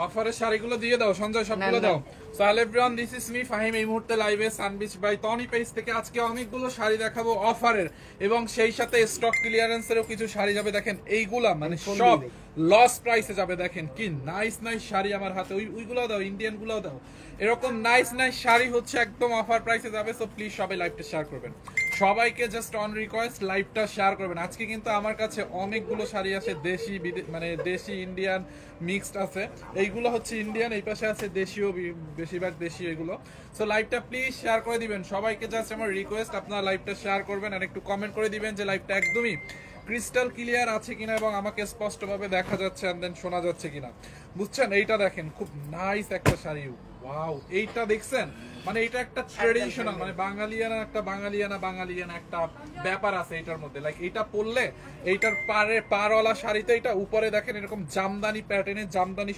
অফারের শাড়িগুলো দিয়ে দাও সঞ্জয়, সবগুলো দাও। So hello everyone, this is me Fahim. এই মুহূর্তে লাইভে সানবিচ বাই টনি পেজ থেকে আজকে অনেকগুলো শাড়ি দেখাবো অফারের, এবং সেই সাথে স্টক ক্লিয়ারেন্সেরও কিছু শাড়ি যাবে। দেখেন এইগুলা মানে সব লস প্রাইসে যাবে। দেখেন কি নাইস নাইস শাড়ি আমার হাতে, ওইগুলো দাও, ইন্ডিয়ান গুলো দাও। এরকম নাইস নাইস শাড়ি হচ্ছে একদম অফার প্রাইসে যাবে। সো প্লিজ সবাই লাইভটা শেয়ার করবেন, সবাইকে জাস্ট অন রিকোয়েস্ট লাইভটা শেয়ার করবেন। আজকে কিন্তু আমার কাছে অনেকগুলো শাড়ি আছে, দেশি মানে দেশি ইন্ডিয়ান মিক্সড আছে। এইগুলো হচ্ছে ইন্ডিয়ান, এই পাশে আছে দেশীয়, বেশিরভাগ দেশি এগুলো। সো লাইভটা প্লিজ শেয়ার করে দিবেন, সবাইকে জাস্ট আমার রিকোয়েস্ট আপনারা লাইভটা শেয়ার করবেন আর একটু কমেন্ট করে দিবেন যে লাইভটা একদমই ক্রিস্টাল ক্লিয়ার আছে কিনা এবং আমাকে স্পষ্টভাবে দেখা যাচ্ছে এন্ড দেন শোনা যাচ্ছে কিনা, বুঝছেন? এইটা দেখেন খুব নাইস একটা শাড়ি, ওয়াও। এইটা দেখছেন, মানে এটা একটা ট্রেডিশনাল, মানে বাঙালিয়ানা একটা ব্যাপার আছে এটার মধ্যে। লাইক এটা পরলে এইটার পারওয়ালা শাড়িতে এটা উপরে দেখেন এরকম জামদানি প্যাটার্নের, জামদানি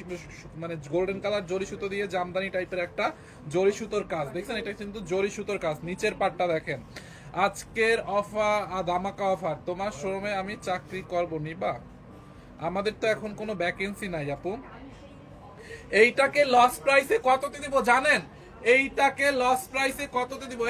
মানে গোল্ডেন কালার জরি সুতো দিয়ে জামদানি টাইপের একটা জরি সুতোর কাজ দেখছেন, এটা কিন্তু জরি সুতোর কাজ। নিচের পাটটা দেখেন, আজকের অফার ধামাকা অফার, তোমার শোরুমে আমি চাকরি করবো নিবা? আমাদের তো এখন কোনো ভ্যাকেন্সি নাই আপু। এইটাকে লস প্রাইসে কততে দিব জানেন? এইটাকে লস প্রাইসে কততে দিব?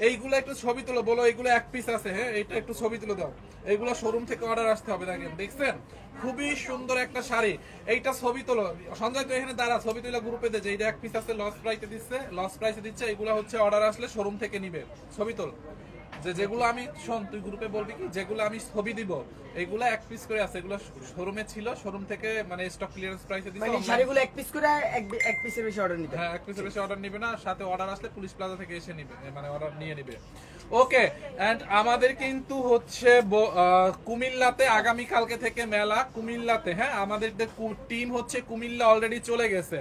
এইগুলো একটু ছবি তুলো, বলো এইগুলো এক পিস আছে। হ্যাঁ, এইটা একটু ছবি তুলে দাও। এইগুলো শোরুম থেকে অর্ডার আসতে হবে। দেখেন, দেখছেন খুবই সুন্দর একটা শাড়ি। এইটা ছবি তোলো সঞ্জয়, তো এখানে দাঁড়া, ছবি তুলে গ্রুপে দে যে এইটা এক পিস আছে, লস প্রাইসে দিচ্ছে। এইগুলো হচ্ছে অর্ডার আসলে শোরুম থেকে নিবে। ছবি তোল, যেগুলো আমি শোন, তুই গ্রুপে বলবি কি যেগুলো আমি ছবি দিব এগুলো এক পিস করে আছে, এগুলো শোরুমে ছিল, শোরুম থেকে মানে স্টক ক্লিয়ারেন্স প্রাইসে দিছে। মানে শাড়িগুলো এক পিস করে এক পিসের বেশি অর্ডার নিবে। হ্যাঁ, এক পিসের বেশি অর্ডার নিবে না, সাথে অর্ডার আসলে পুলিশ প্লাজা থেকে এসে নিবে, মানে অর্ডার নিয়ে নিবে। ওকে, এন্ড আমাদের কিন্তু হচ্ছে কুমিল্লাতে আগামী কালকে থেকে মেলা কুমিল্লাতে। হ্যাঁ, আমাদের টিম হচ্ছে কুমিল্লা অলরেডি চলে গেছে।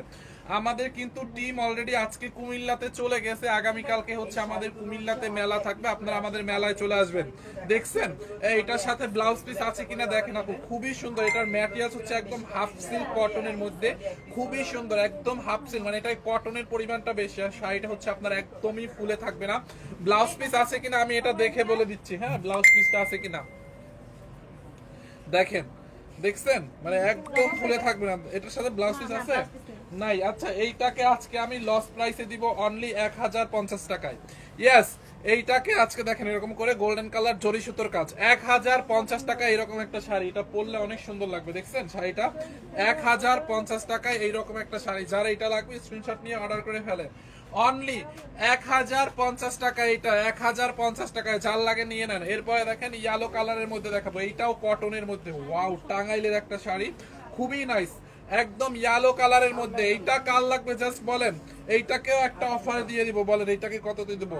আমাদের কিন্তু টিম অলরেডি আজকে কুমিল্লাতে চলে গেছে, আগামীকালকে হচ্ছে আমাদের কুমিল্লাতে মেলা থাকবে, আপনারা আমাদের মেলায় চলে আসবেন। দেখছেন এটার সাথে ব্লাউজ পিস আছে কিনা দেখেন আপু, খুবই সুন্দর। এটার ম্যাটেরিয়ালস হচ্ছে একদম হাফ সিল্ক কটনের মধ্যে, খুবই সুন্দর, একদম হাফ সিল্ক, মানে এটা কটনের পরিমাণটা বেশি। আর শাড়িটা হচ্ছে আপনার একদমই ফুলে থাকবে না। ব্লাউজ পিস আছে কিনা আমি এটা দেখে বলে দিচ্ছি। হ্যাঁ, ব্লাউজ পিসটা আছে কিনা দেখেন, দেখছেন মানে একদম ফুলে থাকবে না। এটার সাথে ব্লাউজ পিস আছে নাই? আচ্ছা, এইটাকে আজকে আমি লস প্রাইসে দিব অনলি 1050 টাকায়। ইয়েস, এইটাকে আজকে দেখেন এরকম করে গোল্ডেন কালার জরি সুতোর কাজ, 1050 টাকায় এরকম একটা শাড়ি। এটা পরলে অনেক সুন্দর লাগবে, দেখছেন শাড়িটা 1050 টাকায় এইরকম একটা শাড়ি। যারা এটা লাগবে স্ক্রিনশট নিয়ে অর্ডার করে ফেলে। অনলি 1050 টাকা, এটা 1050 টাকায়, যার লাগে নিয়ে নেন। এরপরে দেখেন ইয়েলো কালারের মধ্যে দেখাবো, এইটাও কটনের মধ্যে, ওয়াও, টাঙ্গাইলের একটা শাড়ি, খুবই নাইস, একদম ইয়েলো কালারের মধ্যে। এইটা কার লাগবে জাস্ট বলেন, এইটাকেও একটা অফার দিয়ে দিব, বলেন এইটাকে কত দিয়ে দিব?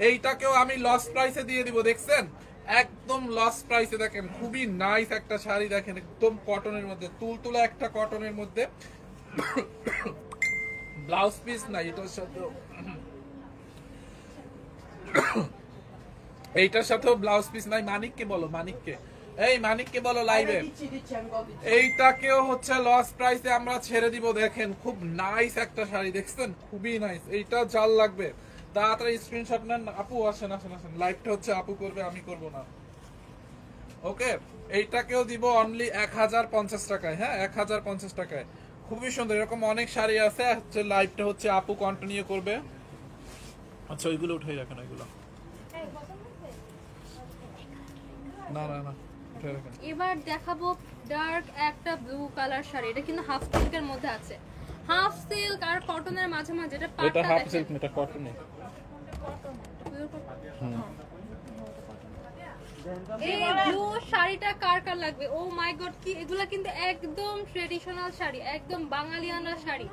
এইটাকেও আমি লস প্রাইসে দিয়ে দিব, দেখছেন একদম লস প্রাইসে। দেখেন খুবই নাইস একটা শাড়ি, দেখেন একদম কটনের মধ্যে, তুলতুলা একটা কটনের মধ্যে। ব্লাউজ পিস নাই এটার সাথে, এইটার সাথেও ব্লাউজ পিস নাই। মানিককে বলো, মানিককে, এই মানিককে বলো লাইভে, এইটাকেও হচ্ছে লস প্রাইসে আমরা ছেড়ে দিব। দেখেন খুব নাইস একটা শাড়ি, দেখছেন খুবই নাইস। এইটা জাল লাগবে তাড়াতাড়ি স্ক্রিনশট নেন। আপু আসেন আসেন আসেন, লাইভটা হচ্ছে আপু করবে, আমি করব না। ওকে, এইটাকেও দিব অনলি 1050 টাকায়। হ্যাঁ, 1050 টাকায়, খুবই সুন্দর। এরকম অনেক শাড়ি আছে, হচ্ছে লাইভটা হচ্ছে আপু কন্টিনিউ করবে। আচ্ছা, ওইগুলো উঠাই রাখেন, ওইগুলো না না না উঠাই রাখেন। এবার দেখাবো ডার্ক একটা ব্লু কালার শাড়ি, এটা কিন্তু হাফ সিল্কের মধ্যে আছে, হাফ সিল্ক আর কটনের মাঝে মাঝে। এটা হাফ সিল্ক, এটা কটনে। এই ব্লু শাড়িটা কার কার লাগবে? ও মাই গড, কি এগুলা কিন্তু একদম ট্রেডিশনাল শাড়ি, একদম বাঙালিয়ানা শাড়ি।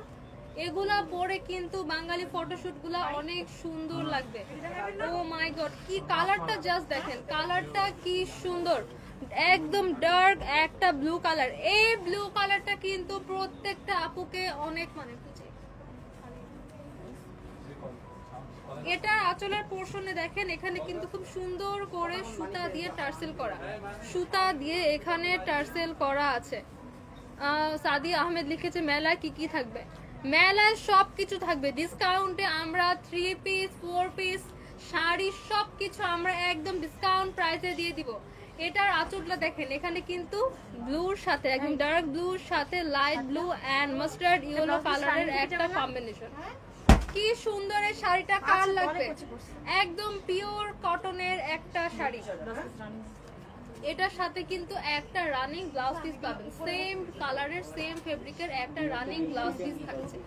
এগুলা পরে কিন্তু বাঙালি ফটোশুট গুলা অনেক সুন্দর লাগবে। ও মাই গড, কি কালারটা জাস্ট দেখেন, কালারটা কি সুন্দর, একদম ডার্ক একটা ব্লু কালার। এই ব্লু কালারটা কিন্তু প্রত্যেকটা আপুকে অনেক মানে এটা আঁচলের পোর্শনে দেখেন, এখানে কিন্তু খুব সুন্দর করে সুতা দিয়ে টার্সেল করা, সুতা দিয়ে এখানে টার্সেল করা আছে। সাদিয়া আহমেদ লিখেছে মেলায় কি কি থাকবে? মেলায় সবকিছু থাকবে ডিসকাউন্টে। আমরা 3 পিস 4 পিস শাড়ি সবকিছু আমরা একদম ডিসকাউন্ট প্রাইসে দিয়ে দিব। এটার আঁচলটা দেখেন, এখানে কিন্তু ব্লুর সাথে একদম ডার্ক ব্লুর সাথে light blue and mustard yellow কালারের একটা কম্বিনেশন। কি সুন্দর এই শাড়িটা, কার লাগবে? একদম পিওর কটনের একটা শাড়ি। এটার সাথে কিন্তু একটা রানিং ব্লাউজ পিস পাবেন, সেম কালারের সেম ফেব্রিকের একটা রানিং ব্লাউজ পিস থাকছে।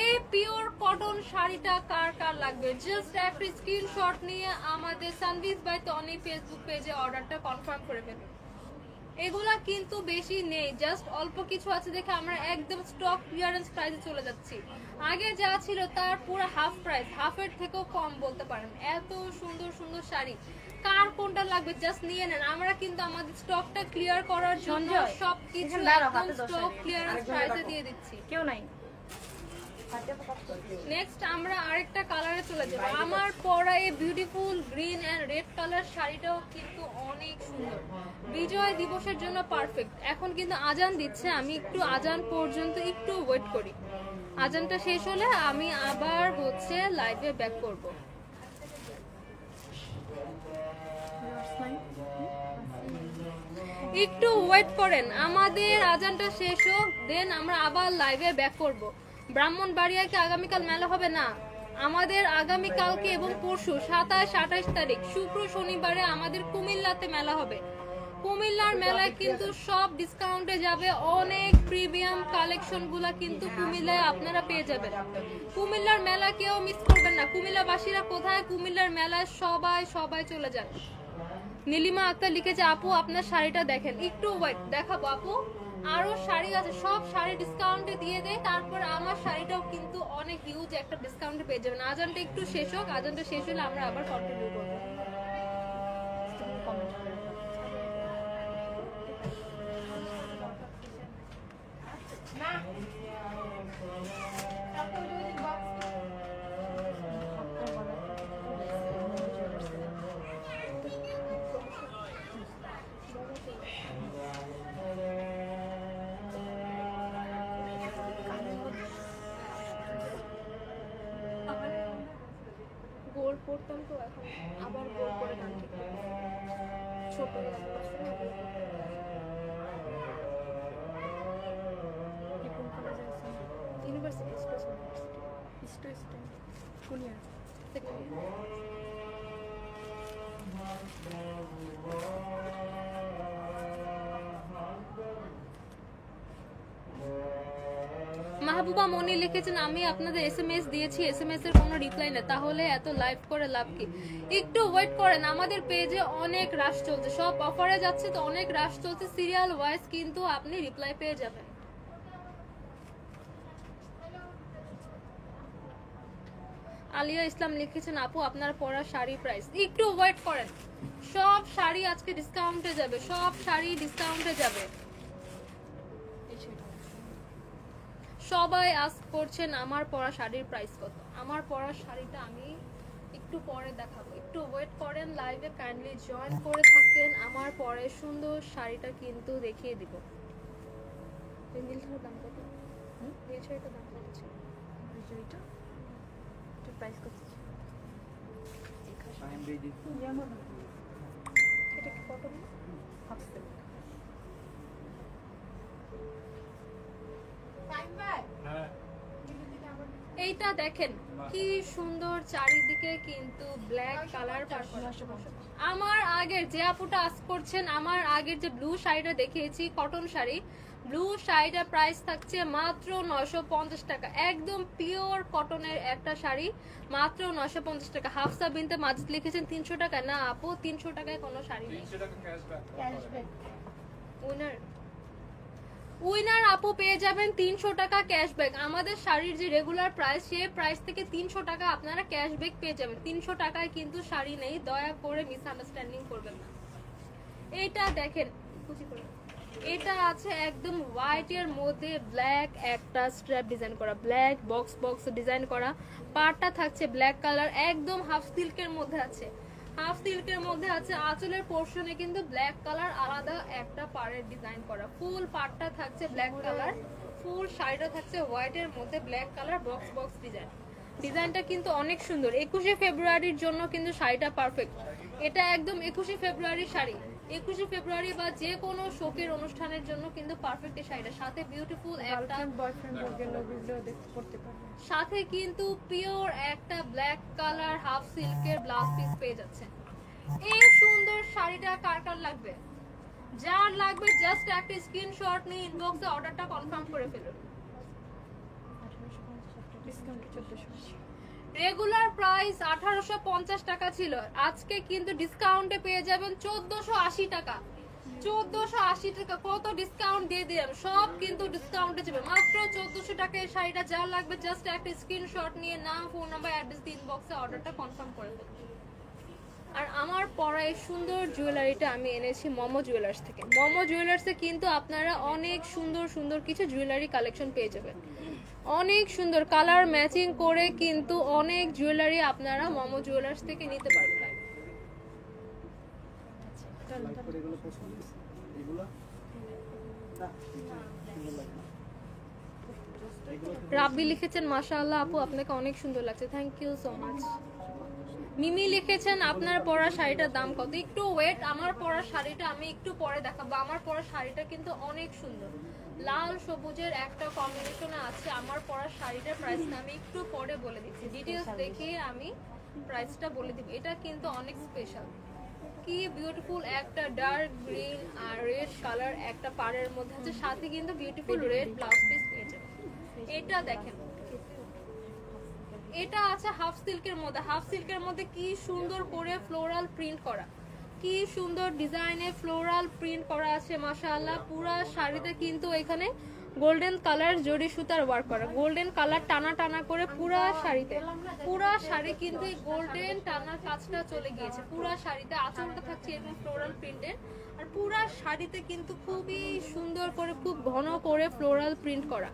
এই পিওর কটন শাড়িটা কার কার লাগবে? জাস্ট একটা স্ক্রিনশট নিয়ে আমাদের সানভিজ বাই টনি ফেসবুক পেজে অর্ডারটা কনফার্ম করে ফেলুন। এগুলা কিন্তু বেশি নেই, জাস্ট অল্প কিছু আছে দেখে আমরা একদম স্টক ক্লিয়ারেন্স প্রাইসে চলে যাচ্ছি। আগে যা ছিল তার পুরো হাফ প্রাইস, হাফের থেকেও কম বলতে পারেন। এত সুন্দর সুন্দর শাড়ি, কার কোনটা লাগবে জাস্ট নিয়ে নেন। আমরা কিন্তু আমাদের স্টকটা ক্লিয়ার করার জন্য সবকিছু একদম স্টক ক্লিয়ারেন্স প্রাইসে দিয়ে দিচ্ছি। কেউ নাই। নেক্সট আমরা আরেকটা কালারে চলে যাব। আমার পরা এই beautiful green and red colour শাড়িটাও কিন্তু অনেক সুন্দর, বিজয় দিবসের জন্য পারফেক্ট। এখন কিন্তু আজান দিচ্ছে, আমি একটু আজান পর্যন্ত একটু ওয়েট করি। আজানটা শেষ হলে আমি আবার হচ্ছে লাইভে ব্যাক করব। একটু ওয়েট করেন, আমাদের আজানটা শেষ হোক, দেন আমরা আবার লাইভে ব্যাক করব। ব্রাহ্মণবাড়িয়ায় কি আগামীকাল মেলা হবে? না, আমাদের আগামীকালকে এবং পরশু 27-28 তারিখ শুক্র শনিবারে আমাদের কুমিল্লাতে মেলা হবে। কুমিল্লার মেলায় কিন্তু সব ডিসকাউন্টে যাবে, অনেক প্রিমিয়াম কালেকশন গুলা কিন্তু কুমিল্লায় আপনারা পেয়ে যাবেন। কুমিল্লার মেলা কেউ মিস করবেন না। কুমিল্লাবাসীরা কোথায়? কুমিল্লার মেলায় সবাই সবাই চলে যান। নীলিমা আক্তার লিখেছে, আপু আপনার শাড়িটা দেখেন। একটু ওয়েট, দেখাবো আপু, আরো শাড়ি আছে, সব শাড়ি ডিসকাউন্টে দিয়ে দেয়। তারপর আমার শাড়িটাও কিন্তু অনেক হিউজ একটা ডিসকাউন্টে পেয়ে যাবেন। আজানটা একটু শেষ হোক, আজানটা শেষ হলে আমরা আবার কন্টিনিউ করবো। গোল পড়তাম তো, এখন আবার গোল করে গান ঠিক ছোট ইউনিভার্সিটি কোন ইয়ার? Second year. মাহবুবা মনি লিখেছেন, আমি আপনাদের এসএমএস দিয়েছি, এসএমএস এর কোনো রিপ্লাই না, তাহলে এত লাইভ করে লাভ কি? একটু ওয়েট করেন, আমাদের পেজে অনেক রাশ চলছে, সব অফারে যাচ্ছে তো অনেক রাশ চলছে, সিরিয়াল ওয়াইজ কিন্তু আপনি রিপ্লাই পেয়ে যাবেন। আলিয়া ইসলাম লিখেছেন, আপু আপনার পরা শাড়ি প্রাইস। একটু ওয়েট করেন, সব শাড়ি আজকে ডিসকাউন্টে যাবে, সব শাড়ি ডিসকাউন্টে যাবে। সবাই আস্ক করছেন আমার পরা শাড়ির প্রাইস কত। আমার পরা শাড়িটা আমি একটু পরে দেখাবো, একটু ওয়েট করেন, লাইভে কাইন্ডলি জয়েন করে থাকেন। আমার পরে সুন্দর শাড়িটা কিন্তু দেখিয়ে দিব। নীলটার দাম কত? নীল শাড়িটার দাম কত ছিল? প্রাইস কত? এটা কি কটন না? Half silk. এইটা দেখেন কি সুন্দর, চারিদিকে কিন্তু ব্ল্যাক কালার। আমার আগের যে আপুটা আস করছেন, আমার আগের যে ব্লু শাড়িটা দেখিয়েছি কটন শাড়ি, ব্লু শাড়িটার প্রাইস থাকছে মাত্র 950 টাকা। একদম পিওর কটনের একটা শাড়ি, মাত্র 950 টাকা। হাফসা বিনতে মাজিদ লিখেছেন 300 টাকা। না আপু, 300 টাকায় কোনো শাড়ি নেই। 300 টাকা ক্যাশব্যাক। উইনার আপু পেয়ে যাবেন 300 টাকা ক্যাশব্যাক। আমাদের শাড়ির যে রেগুলার প্রাইস, সেই প্রাইস থেকে 300 টাকা আপনারা ক্যাশব্যাক পেয়ে যাবেন। 300 টাকায় কিন্তু শাড়ি নেই, দয়া করে মিসআন্ডারস্ট্যান্ডিং করবেন না। এইটা দেখেন, এটা আছে একদম হোয়াইট এর মধ্যে ব্ল্যাক একটা স্ট্র্যাপ ডিজাইন করা, ব্ল্যাক বক্স বক্স ডিজাইন করা। পাড়টা থাকছে ব্ল্যাক কালার, একদম হাফ সিল্কের মধ্যে আছে, হাফ সিল্কের মধ্যে আছে। আঁচলের পোর্শনে কিন্তু ব্ল্যাক কালার আলাদা একটা পাড়ের ডিজাইন করা। ফুল পাড়টা থাকছে ব্ল্যাক কালার, ফুল শাড়িটা থাকছে হোয়াইট এর মধ্যে black colour box box design. ডিজাইনটা কিন্তু অনেক সুন্দর। 21শে ফেব্রুয়ারির জন্য কিন্তু শাড়িটা পারফেক্ট। এটা একদম 21শে ফেব্রুয়ারির শাড়ি। 21শে ফেব্রুয়ারি বা যে কোনো শোকের অনুষ্ঠানের জন্য কিন্তু পারফেক্ট এই শাড়িটা। সাথে বিউটিফুল একটা সাথে কিন্তু পিওর একটা ব্ল্যাক কালার হাফ সিল্কের ব্লাউজ পিস পেয়ে যাচ্ছে। এই সুন্দর শাড়িটা কার কার লাগবে? যার লাগবে জাস্ট একটা স্ক্রিনশট নিয়ে ইনবক্সে অর্ডারটা কনফার্ম করে ফেলুন। রেগুলার প্রাইস 1850 টাকা ছিল, আজকে কিন্তু ডিসকাউন্টে পেয়ে যাবেন 1480 টাকা। 1480 টাকা কত ডিসকাউন্ট দিয়ে দিলাম, সব কিন্তু ডিসকাউন্টে যাবে মাত্র 1400 টাকা। এই শাড়িটা যার লাগবে জাস্ট একটা স্ক্রিনশট নিয়ে নাম, ফোন নাম্বার, অ্যাড্রেস দিয়ে ইনবক্সে অর্ডারটা কনফার্ম করে দেবেন। আর আমার পরা এই সুন্দর জুয়েলারিটা আমি এনেছি মোমো জুয়েলার্স থেকে। মোমো জুয়েলার্সে কিন্তু আপনারা অনেক সুন্দর সুন্দর কিছু জুয়েলারি কালেকশন পেয়ে যাবেন, অনেক সুন্দর কালার ম্যাচিং করে কিন্তু অনেক জুয়েলারি আপনারা মোমো জুয়েলার্স থেকে নিতে পারবেন। রাব্বি লিখেছেন মাশাআল্লাহ আপু আপনাকে অনেক সুন্দর লাগছে, থ্যাংক ইউ সো মাচ। মিমি লিখেছেন আপনার পরা শাড়িটার দাম কত? একটু ওয়েট, আমার পরা শাড়িটা আমি একটু পরে দেখাবো। আমার পরা শাড়িটা কিন্তু অনেক সুন্দর, লাল সবুজের একটা কম্বিনেশনে আছে। আমার পরা শাড়িটার প্রাইসটা আমি একটু পরে বলে দিচ্ছি, ডিটেইলস দেখে আমি প্রাইসটা বলে দিব। এটা কিন্তু অনেক স্পেশাল, কি বিউটিফুল একটা ডার্ক গ্রিন আর রেড কালার একটা পাড়ের মধ্যে আছে, সাথে কিন্তু বিউটিফুল রেড ব্লাউজ পিস পেয়ে যাবেন। এটা দেখেন, এটা আছে হাফ সিল্কের মধ্যে। হাফ সিল্কের মধ্যে কি সুন্দর করে ফ্লোরাল প্রিন্ট করা, কি সুন্দর ডিজাইনে ফ্লোরাল প্রিন্ট করা আছে মাশাআল্লাহ। পুরা শাড়িতে কিন্তু এখানে গোল্ডেন কালার জরি সুতার ওয়ার্ক করা, গোল্ডেন কালার টানা টানা করে পুরা শাড়িতে। পুরা শাড়ি কিন্তু গোল্ডেন টানা কাজটা চলে গিয়েছে পুরা শাড়িতে। আঁচলটা থাকছে এরকম ফ্লোরাল প্রিন্টের, আর পুরা শাড়িতে কিন্তু খুবই সুন্দর করে খুব ঘন করে ফ্লোরাল প্রিন্ট করা,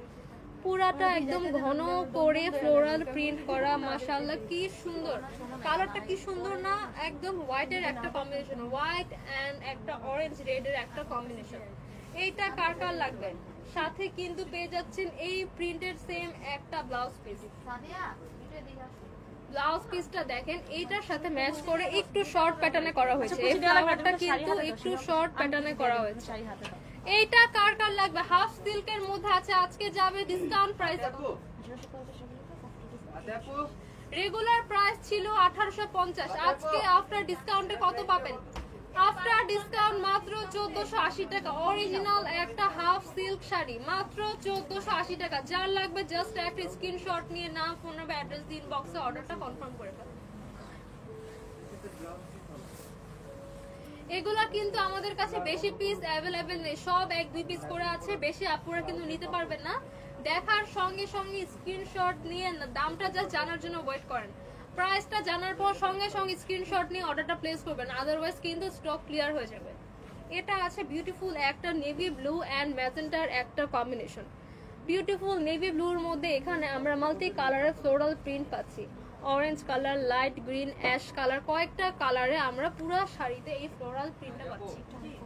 পুরাটা একদম ঘন করে ফ্লোরাল প্রিন্ট করা মাশাআল্লাহ। কি সুন্দর কালারটা, কি সুন্দর না, একদম হোয়াইটের একটা কম্বিনেশন, হোয়াইট এন্ড একটা অরেঞ্জ রেডের একটা কম্বিনেশন। এইটা কার কার লাগবে? সাথে কিন্তু পেয়ে যাচ্ছেন এই প্রিন্টের সেম একটা ব্লাউজ পিস। ব্লাউজ পিসটা দেখেন, এইটার সাথে ম্যাচ করে একটু শর্ট প্যাটার্নে করা হয়েছে। এই ফ্লাওয়ারটা কিন্তু একটু শর্ট প্যাটার্নে করা হয়েছে। এইটা কার কার লাগবে? হাফ সিল্কের মধ্যে আছে, আজকে যাবে ডিসকাউন্ট প্রাইস। রেগুলার প্রাইস ছিল 1850, আজকে আফটার ডিসকাউন্টে কত পাবেন? আফটার ডিসকাউন্ট মাত্র 1480 টাকা। অরিজিনাল একটা হাফ সিল্ক শাড়ি মাত্র 1480 টাকা। যার লাগবে জাস্ট একটা স্ক্রিনশট নিয়ে নাম, ফোন নাম্বার, অ্যাড্রেস দিন বক্সে অর্ডারটা কনফার্ম করে ফেলুন। এগুলা কিন্তু আমাদের কাছে বেশি পিস অ্যাভেলেবেল নেই, সব 1-2 পিস করে আছে, বেশি আপুরা কিন্তু নিতে পারবেন না। দেখার সঙ্গে সঙ্গে স্ক্রিনশট নিয়ে দামটা জাস্ট জানার জন্য ওয়েট করেন, প্রাইসটা জানার পর সঙ্গে সঙ্গে স্ক্রিনশট নিয়ে অর্ডারটা প্লেস করবেন, আদারওয়াইজ কিন্তু স্টক ক্লিয়ার হয়ে যাবে। এটা আছে বিউটিফুল একটা নেভি ব্লু অ্যান্ড ম্যাজেন্টার একটা কম্বিনেশন। বিউটিফুল নেভি ব্লুর মধ্যে এখানে আমরা মাল্টি কালারের ফ্লোরাল প্রিন্ট পাচ্ছি, orange colour, light green, ash colour, কয়েকটা কালারে আমরা পুরা শাড়িতে এই ফ্লোরাল প্রিন্টটা পাচ্ছি।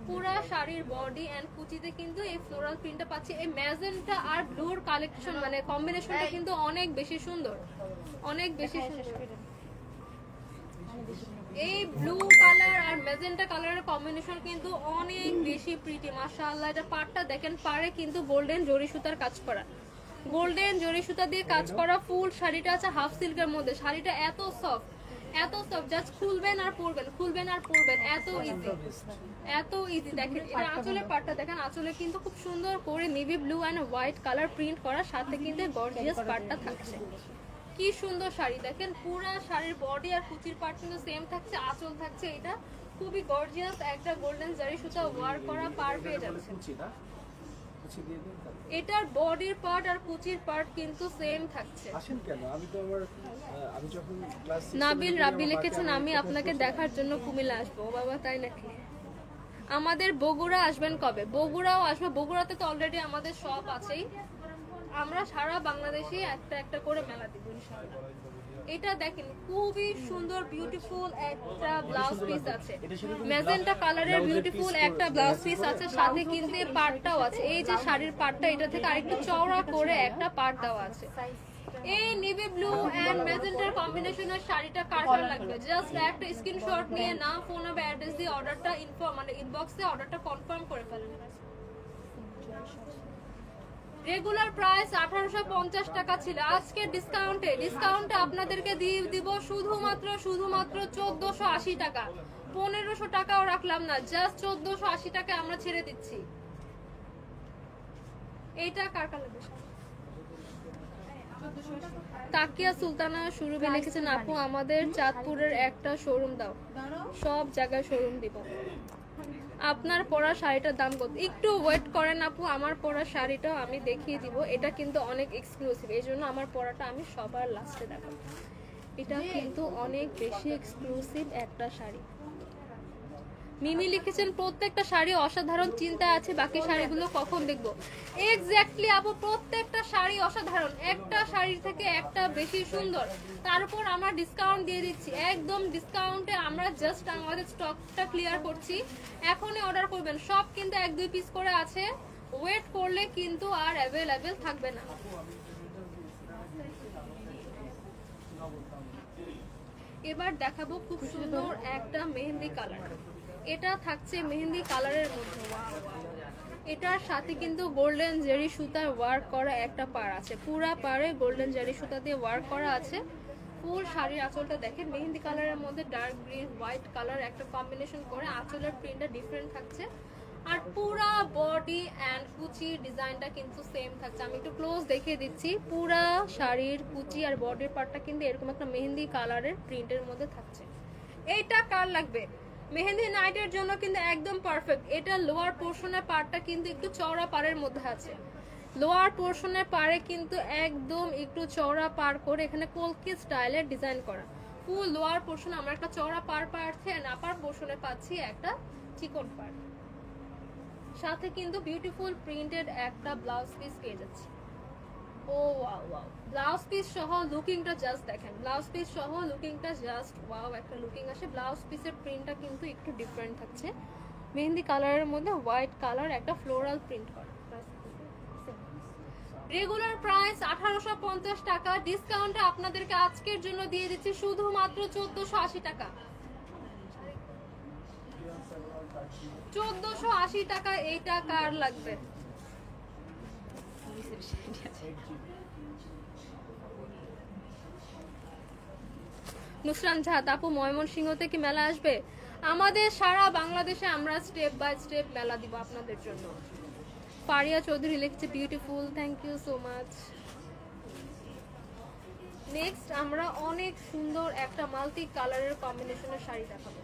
পুরা শাড়ির বডি এন্ড কুচিতে কিন্তু এই ফ্লোরাল প্রিন্টটা পাচ্ছি। এই ম্যাজেন্টা আর ব্লুর কালেকশন মানে কম্বিনেশনটা কিন্তু অনেক বেশি সুন্দর, অনেক বেশি সুন্দর। এই ব্লু কালার আর ম্যাজেন্টা কালারের কম্বিনেশন কিন্তু অনেক বেশি প্রিটি মাশাআল্লাহ। এটা পাড়টা দেখেন, পাড়ে কিন্তু গোল্ডেন জরি সুতার কাজ করা, গোল্ডেন জরি সুতা দিয়ে কাজ করা ফুল শাড়িটা আছে হাফ সিল্কের মধ্যে। শাড়িটা এত সফট, এত সফট, জাস্ট খুলবেন আর পরবেন, খুলবেন আর পরবেন, এত ইজি, এত ইজি। দেখেন এটা আঁচলের পাটটা দেখেন, আঁচলে কিন্তু খুব সুন্দর করে navy blue and white colour print করা, সাথে কিন্তু গর্জিয়াস পাটটা থাকছে। কি সুন্দর শাড়ি দেখেন, পুরা শাড়ির বডি আর কুচির পাট কিন্তু সেম থাকছে, আঁচল থাকছে। এটা খুবই গর্জিয়াস একটা গোল্ডেন জারি সুতা ওয়ার্ক করা পার পেয়ে যাচ্ছে। এটার বডির পার্ট আর কুচির পার্ট কিন্তু সেম থাকছে। নাবিল রাব্বি লিখেছেন আমি আপনাকে দেখার জন্য কুমিল্লা আসবো। বাবা তাই নাকি? আমাদের বগুড়া আসবেন কবে? বগুড়াও আসবে, বগুড়াতে তো অলরেডি আমাদের শপ আছেই, আমরা সারা বাংলাদেশে একটা একটা করে মেলা দিব ইনশাআল্লাহ। এটা দেখেন খুবই সুন্দর বিউটিফুল একটা ব্লাউজ পিস আছে, ম্যাজেন্টা কালারের বিউটিফুল একটা ব্লাউজ পিস আছে, সাথে কিন্তু পাড়টাও আছে। এই যে শাড়ির পাড়টা এটা থেকে আরেকটু চওড়া করে একটা পাড় দেওয়া আছে। এই নেভি ব্লু এন্ড ম্যাজেন্টার কম্বিনেশনের শাড়িটা কার কার লাগবে জাস্ট একটা স্ক্রিনশট নিয়ে নাম ফোন নাম্বার অ্যাড্রেস দিয়ে অর্ডারটা ইনবক্সে অর্ডারটা কনফার্ম করে ফেলেন। রেগুলার প্রাইস 1850 টাকা ছিল, আজকে ডিসকাউন্টে আপনাদেরকে দিয়ে দিব শুধুমাত্র 1480 টাকা। 1500 টাকাও রাখলাম না, জাস্ট 1480 টাকা আমরা ছেড়ে দিচ্ছি। এইটা কার কার লাগবে? তাকিয়া সুলতানা সুরভি লিখেছেন আপু আমাদের চাঁদপুরের একটা শোরুম দাও, সব জায়গায় শোরুম দিব। আপনার পরা শাড়িটার দাম কত? একটু ওয়েট করেন আপু, আমার পরা শাড়িটাও আমি দেখিয়ে দিব। এটা কিন্তু অনেক এক্সক্লুসিভ, এই জন্য আমার পরাটা আমি সবার লাস্টে দেখাবো। এটা কিন্তু অনেক বেশি এক্সক্লুসিভ একটা শাড়ি। মিমি লিখেছেন প্রত্যেকটা শাড়ি অসাধারণ, চিন্তা আছে বাকি শাড়িগুলো কখন দেখবো। এক্স্যাক্টলি আপু, প্রত্যেকটা শাড়ি অসাধারণ, একটা শাড়ির থেকে একটা বেশি সুন্দর। তারপর আমরা ডিসকাউন্ট দিয়ে দিচ্ছি, একদম ডিসকাউন্টে আমরা জাস্ট আমাদের স্টকটা ক্লিয়ার করছি। এখনই অর্ডার করবেন, সব কিন্তু 1-2 পিস করে আছে, ওয়েট করলে কিন্তু আর অ্যাভেলেবেল থাকবে না। এবার দেখাবো খুব সুন্দর একটা মেহেন্দি কালার। এটা থাকছে মেহেন্দি কালারের মধ্যে, এটার সাথে কিন্তু গোল্ডেন জেরি সুতার ওয়ার্ক করা একটা পাড় আছে, পুরা পাড়ে গোল্ডেন জেরি সুতা দিয়ে ওয়ার্ক করা আছে। ফুল শাড়ির আঁচলটা দেখেন মেহেন্দি কালারের মধ্যে ডার্ক গ্রিন হোয়াইট কালার একটা কম্বিনেশন করে আঁচলের প্রিন্টটা ডিফারেন্ট থাকছে। আর পুরা বডি এন্ড কুচি ডিজাইনটা কিন্তু সেম থাকছে। আমি একটু ক্লোজ দেখিয়ে দিচ্ছি, পুরা শাড়ির কুচি আর বডির পার্টটা কিন্তু এরকম একটা মেহেন্দি কালারের প্রিন্টের মধ্যে থাকছে। এইটা কার লাগবে? মেহেন্দি নাইটের জন্য কিন্তু একদম পারফেক্ট। এটা লোয়ার পোর্শনের পার্টটা কিন্তু একটু চওড়া পাড়ের মধ্যে আছে, লোয়ার পোর্শনের পাড়ে কিন্তু একদম একটু চওড়া পাড় করে এখানে কলকি স্টাইলের ডিজাইন করা। ফুল লোয়ার পোর্শন আমরা একটা চওড়া পাড় পাচ্ছি, আর আপার পোর্শনে পাচ্ছি একটা চিকন পাড়, সাথে কিন্তু বিউটিফুল প্রিন্টেড একটা ব্লাউজ পিস পেয়ে যাচ্ছি। ও ওয়াও ওয়াও, ব্লাউজ পিস সহ লুকিংটা জাস্ট দেখেন, ব্লাউজ পিস সহ লুকিংটা জাস্ট ওয়াও একটা লুকিং আসে। ব্লাউজ পিসের প্রিন্টটা কিন্তু একটু ডিফারেন্ট থাকছে, মেহেন্দি কালারের মধ্যে হোয়াইট কালার একটা ফ্লোরাল প্রিন্ট করা। রেগুলার প্রাইস 1850 টাকা, ডিসকাউন্টে আপনাদেরকে আজকের জন্য দিয়ে দিচ্ছি শুধুমাত্র 1480 টাকা। 1480 টাকা। এইটা কার লাগবে? নুসরান ঝা আপু ময়মনসিংহতে কি মেলা আসবে? আমাদের সারা বাংলাদেশে আমরা স্টেপ বাই স্টেপ মেলা দিব আপনাদের জন্য। ফারিয়া চৌধুরী লিখছে beautiful, thank you so much. Next আমরা অনেক সুন্দর একটা মাল্টি কালারের কম্বিনেশনের শাড়ি দেখাবো।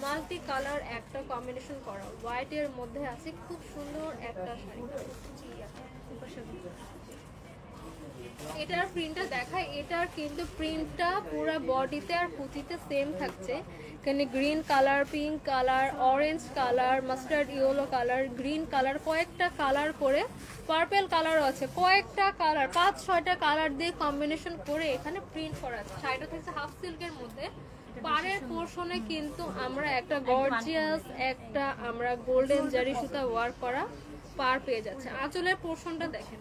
মাল্টি কালার একটা কম্বিনেশন করা, হোয়াইট এর মধ্যে আছে খুব সুন্দর একটা শাড়ি। এটার প্রিন্টটা দেখায়, এটার কিন্তু প্রিন্টটা পুরো বডিতে আর কুচিতে সেম থাকছে। এখানে green colour, pink colour, orange colour, mustard yellow colour, green colour, কয়েকটা কালার করে, পার্পল কালারও আছে, কয়েকটা কালার 5-6টা কালার দিয়ে কম্বিনেশন করে এখানে প্রিন্ট করা আছে। শাড়িটা থাকছে হাফ সিল্কের মধ্যে। পাড়ের পোর্শনে কিন্তু আমরা একটা গর্জিয়াস একটা আমরা গোল্ডেন জারি সুতা ওয়ার্ক করা পাড় পেয়ে যাচ্ছে। আঁচলের পোর্শনটা দেখেন,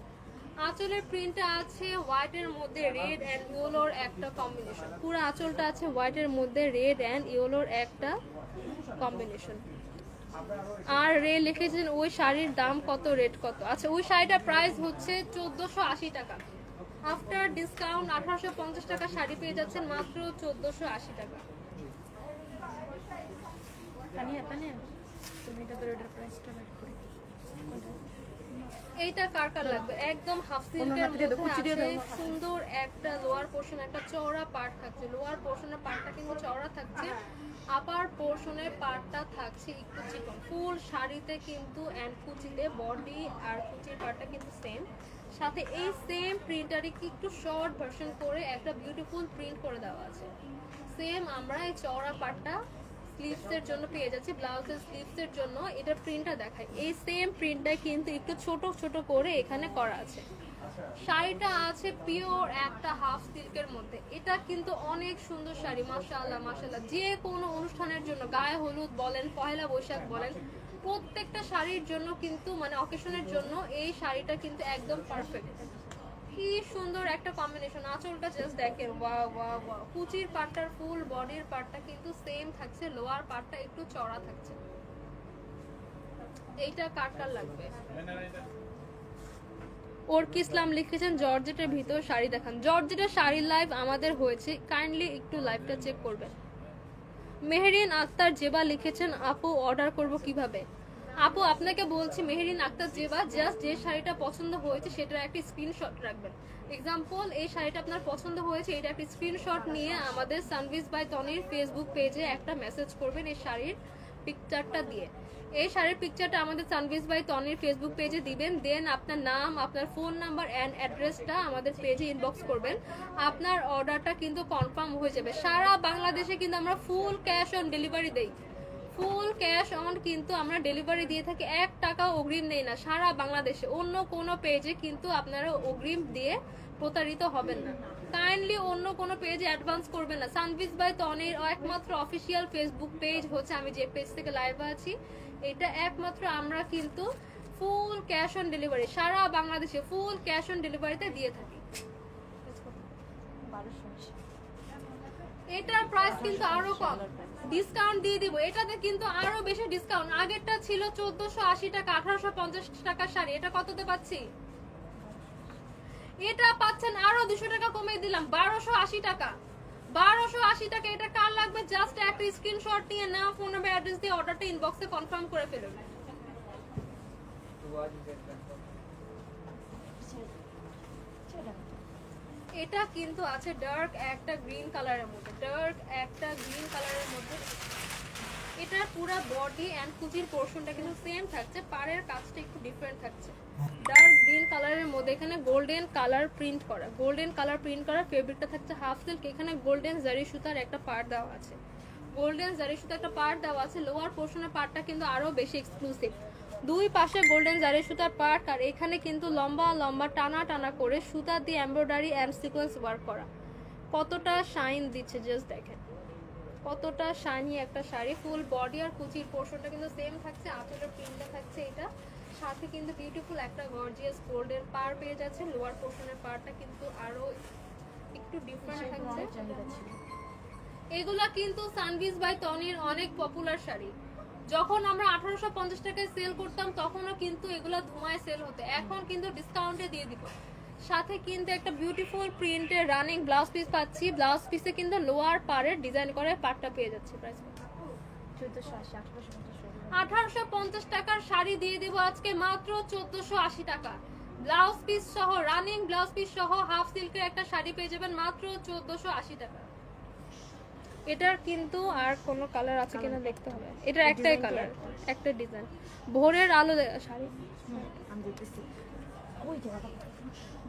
আঁচলের প্রিন্টটা আছে হোয়াইটের মধ্যে রেড এন্ড ইয়েলোর একটা কম্বিনেশন, পুরো আঁচলটা আছে হোয়াইটের মধ্যে রেড এন্ড ইয়েলোর একটা কম্বিনেশন। আর রে লিখেছেন ওই শাড়ির দাম কত, রেট কত? আচ্ছা, ওই শাড়িটার প্রাইস হচ্ছে 1480 টাকা। আফটার ডিসকাউন্ট 1850 টাকা শাড়ি পেয়ে যাচ্ছেন মাত্র 1480 টাকা। এইটা কার কার লাগবে? একদম হাফ সিল্কের মধ্যে আছে, সুন্দর একটা লোয়ার পোর্শন, একটা চওড়া পার্ট থাকছে। লোয়ার পোর্শনের পার্টটা কিন্তু চওড়া থাকছে, আপার পোর্শনের পার্টটা থাকছে একটু চিকন। ফুল শাড়িতে কিন্তু এন্ড কুচিতে বডি আর কুচির পার্টটা কিন্তু সেম, সাথে এই সেম প্রিন্টারই একটু শর্ট ভার্সন করে একটা বিউটিফুল প্রিন্ট করে দেওয়া আছে। সেম আমরা এই চওড়া পার্টটা স্লিভসের জন্য পেয়ে যাচ্ছি, ব্লাউজের স্লিভসের জন্য এটার প্রিন্টটা দেখায়। এই সেম প্রিন্টটা কিন্তু একটু ছোট ছোট করে এখানে করা আছে। শাড়িটা আছে পিওর একটা হাফ সিল্কের মধ্যে। এটা কিন্তু অনেক সুন্দর শাড়ি, মাশাআল্লাহ মাশাআল্লাহ। যে কোনো অনুষ্ঠানের জন্য, গায়ে হলুদ বলেন, পয়লা বৈশাখ বলেন, প্রত্যেকটা শাড়ির জন্য কিন্তু মানে অকেশনের জন্য এই শাড়িটা কিন্তু একদম পারফেক্ট। কি সুন্দর একটা কম্বিনেশন, আঁচলটা জাস্ট দেখেন, ওয়াও ওয়াও ওয়াও। কুচির পাটটার ফুল বডির পাটটা কিন্তু সেম থাকছে, লোয়ার পাটটা একটু চড়া থাকছে। এইটা কার লাগবে? ওরকি ইসলাম লিখেছেন জর্জেটের ভিতর শাড়ি দেখান। জর্জেটের শাড়ির লাইভ আমাদের হয়েছে, কাইন্ডলি একটু লাইভটা চেক করবেন। মেহেরিন আক্তার জেবা লিখেছেন আপু অর্ডার করব কিভাবে? আপু আপনাকে বলছি মেহেরিন আক্তার জেবা, জাস্ট যে শাড়িটা পছন্দ হয়েছে সেটার একটা স্ক্রিনশট রাখবেন। এক্সাম্পল, এই শাড়িটা আপনার পছন্দ হয়েছে, এটা একটা স্ক্রিনশট নিয়ে আমাদের সানভিজ বাই তনির ফেসবুক পেজে একটা মেসেজ করবেন এই শাড়ির পিকচারটা দিয়ে। এই শাড়ির পিকচারটা আমাদের সানভিজ বাই তনির ফেসবুক পেজে দিবেন, দেন আপনার নাম, আপনার ফোন নাম্বার অ্যান্ড অ্যাড্রেসটা আমাদের পেজে ইনবক্স করবেন। আপনার অর্ডারটা কিন্তু কনফার্ম হয়ে যাবে। সারা বাংলাদেশে কিন্তু আমরা ফুল ক্যাশ অন ডেলিভারি দেই, ফুল ক্যাশ অন কিন্তু আমরা ডেলিভারি দিয়ে থাকি, 1 টাকা অগ্রিম নেই না সারা বাংলাদেশে। অন্য কোনো পেজে কিন্তু আপনারা অগ্রিম দিয়ে প্রতারিত হবেন না। কাইন্ডলি অন্য কোনো পেজে অ্যাডভান্স করবেন না। সানভিজ বাই তনির একমাত্র অফিসিয়াল ফেসবুক পেজ হচ্ছে আমি যে পেজ থেকে লাইভ আছি, এটা একমাত্র আমরা কিন্তু ফুল ক্যাশ অন ডেলিভারি সারা বাংলাদেশে ফুল ক্যাশ অন ডেলিভারিতে দিয়ে থাকি। এটার প্রাইস কিন্তু আরো কম, ডিসকাউন্ট দিয়ে দিব। এটাতে কিন্তু আরো বেশি ডিসকাউন্ট। আগেরটা ছিল 1480 টাকা, 1850 টাকার শাড়ি, এটা কততে পাচ্ছি? এটা পাচ্ছেন আরো 200 টাকা কমিয়ে দিলাম, 1280 টাকা। 1280 টাকা। এটা কার লাগবে? জাস্ট একটা স্ক্রিনশট নিয়ে নাম, ফোন নাম্বার, অ্যাড্রেস দিয়ে অর্ডারটা ইনবক্সে কনফার্ম করে ফেলুন। এটা কিন্তু আছে ডার্ক একটা গ্রিন কালারের মধ্যে, ডার্ক একটা গ্রিন কালারের মধ্যে। এটার পুরো বডি এন্ড কুচির পোরশনটা কিন্তু সেম থাকছে, পাড়ের কাজটা একটু ডিফারেন্ট থাকছে। ডার্ক গ্রিন কালারের মধ্যে এখানে গোল্ডেন কালার প্রিন্ট করা, গোল্ডেন কালার প্রিন্ট করা। ফেব্রিকটা থাকছে হাফ সিল্ক, এখানে গোল্ডেন জারি সুতার একটা পার্ট দেওয়া আছে, গোল্ডেন জারি সুতার একটা পার্ট দেওয়া আছে। লোয়ার পোরশনের পার্টটা কিন্তু আরো বেশি এক্সক্লুসিভ, দুই পাশে গোল্ডেন জারি সুতার পার্ট, আর এখানে কিন্তু লম্বা লম্বা টানা টানা করে সুতা দিয়ে এমব্রয়ডারি এন্ড সিকোয়েন্স ওয়ার্ক করা। কতটা শাইন দিচ্ছে জাস্ট দেখেন, কতটা শাইনি একটা শাড়ি। ফুল বডি আর কুচির পোরশনটা কিন্তু সেম থাকছে, আঁচলের প্রিন্টটা থাকছে এটা, সাথে কিন্তু বিউটিফুল একটা গর্জিয়াস গোল্ডেন পার পেয়ে যাচ্ছে। লোয়ার পোরশনের পার্টটা কিন্তু আরো একটু ডিফারেন্ট থাকছে। এগুলা কিন্তু সানভিজ বাই তনির অনেক পপুলার শাড়ি। যখন আমরা 1850 টাকায় সেল করতাম তখনও কিন্তু এগুলা ধুমায় সেল হতো, এখন কিন্তু ডিসকাউন্টে দিয়ে দিব। সাথে কিন্তু একটা বিউটিফুল প্রিন্টের রানিং ব্লাউজ পিস পাচ্ছি, ব্লাউজ পিসে কিন্তু লোয়ার পাড়ের ডিজাইন করে পাটটা পেয়ে যাচ্ছে। প্রাইস 1850 টাকার শাড়ি দিয়ে দিব আজকে মাত্র 1480 টাকা। ব্লাউজ পিস সহ, রানিং ব্লাউজ পিস সহ হাফ সিল্কের একটা শাড়ি পেয়ে যাবেন মাত্র 1480 টাকা। এটার কিন্তু আর কোনো কালার আছে কিনা দেখতে হবে, এটার একটাই কালার, একটা ডিজাইন। ভোরের আলো শাড়ি,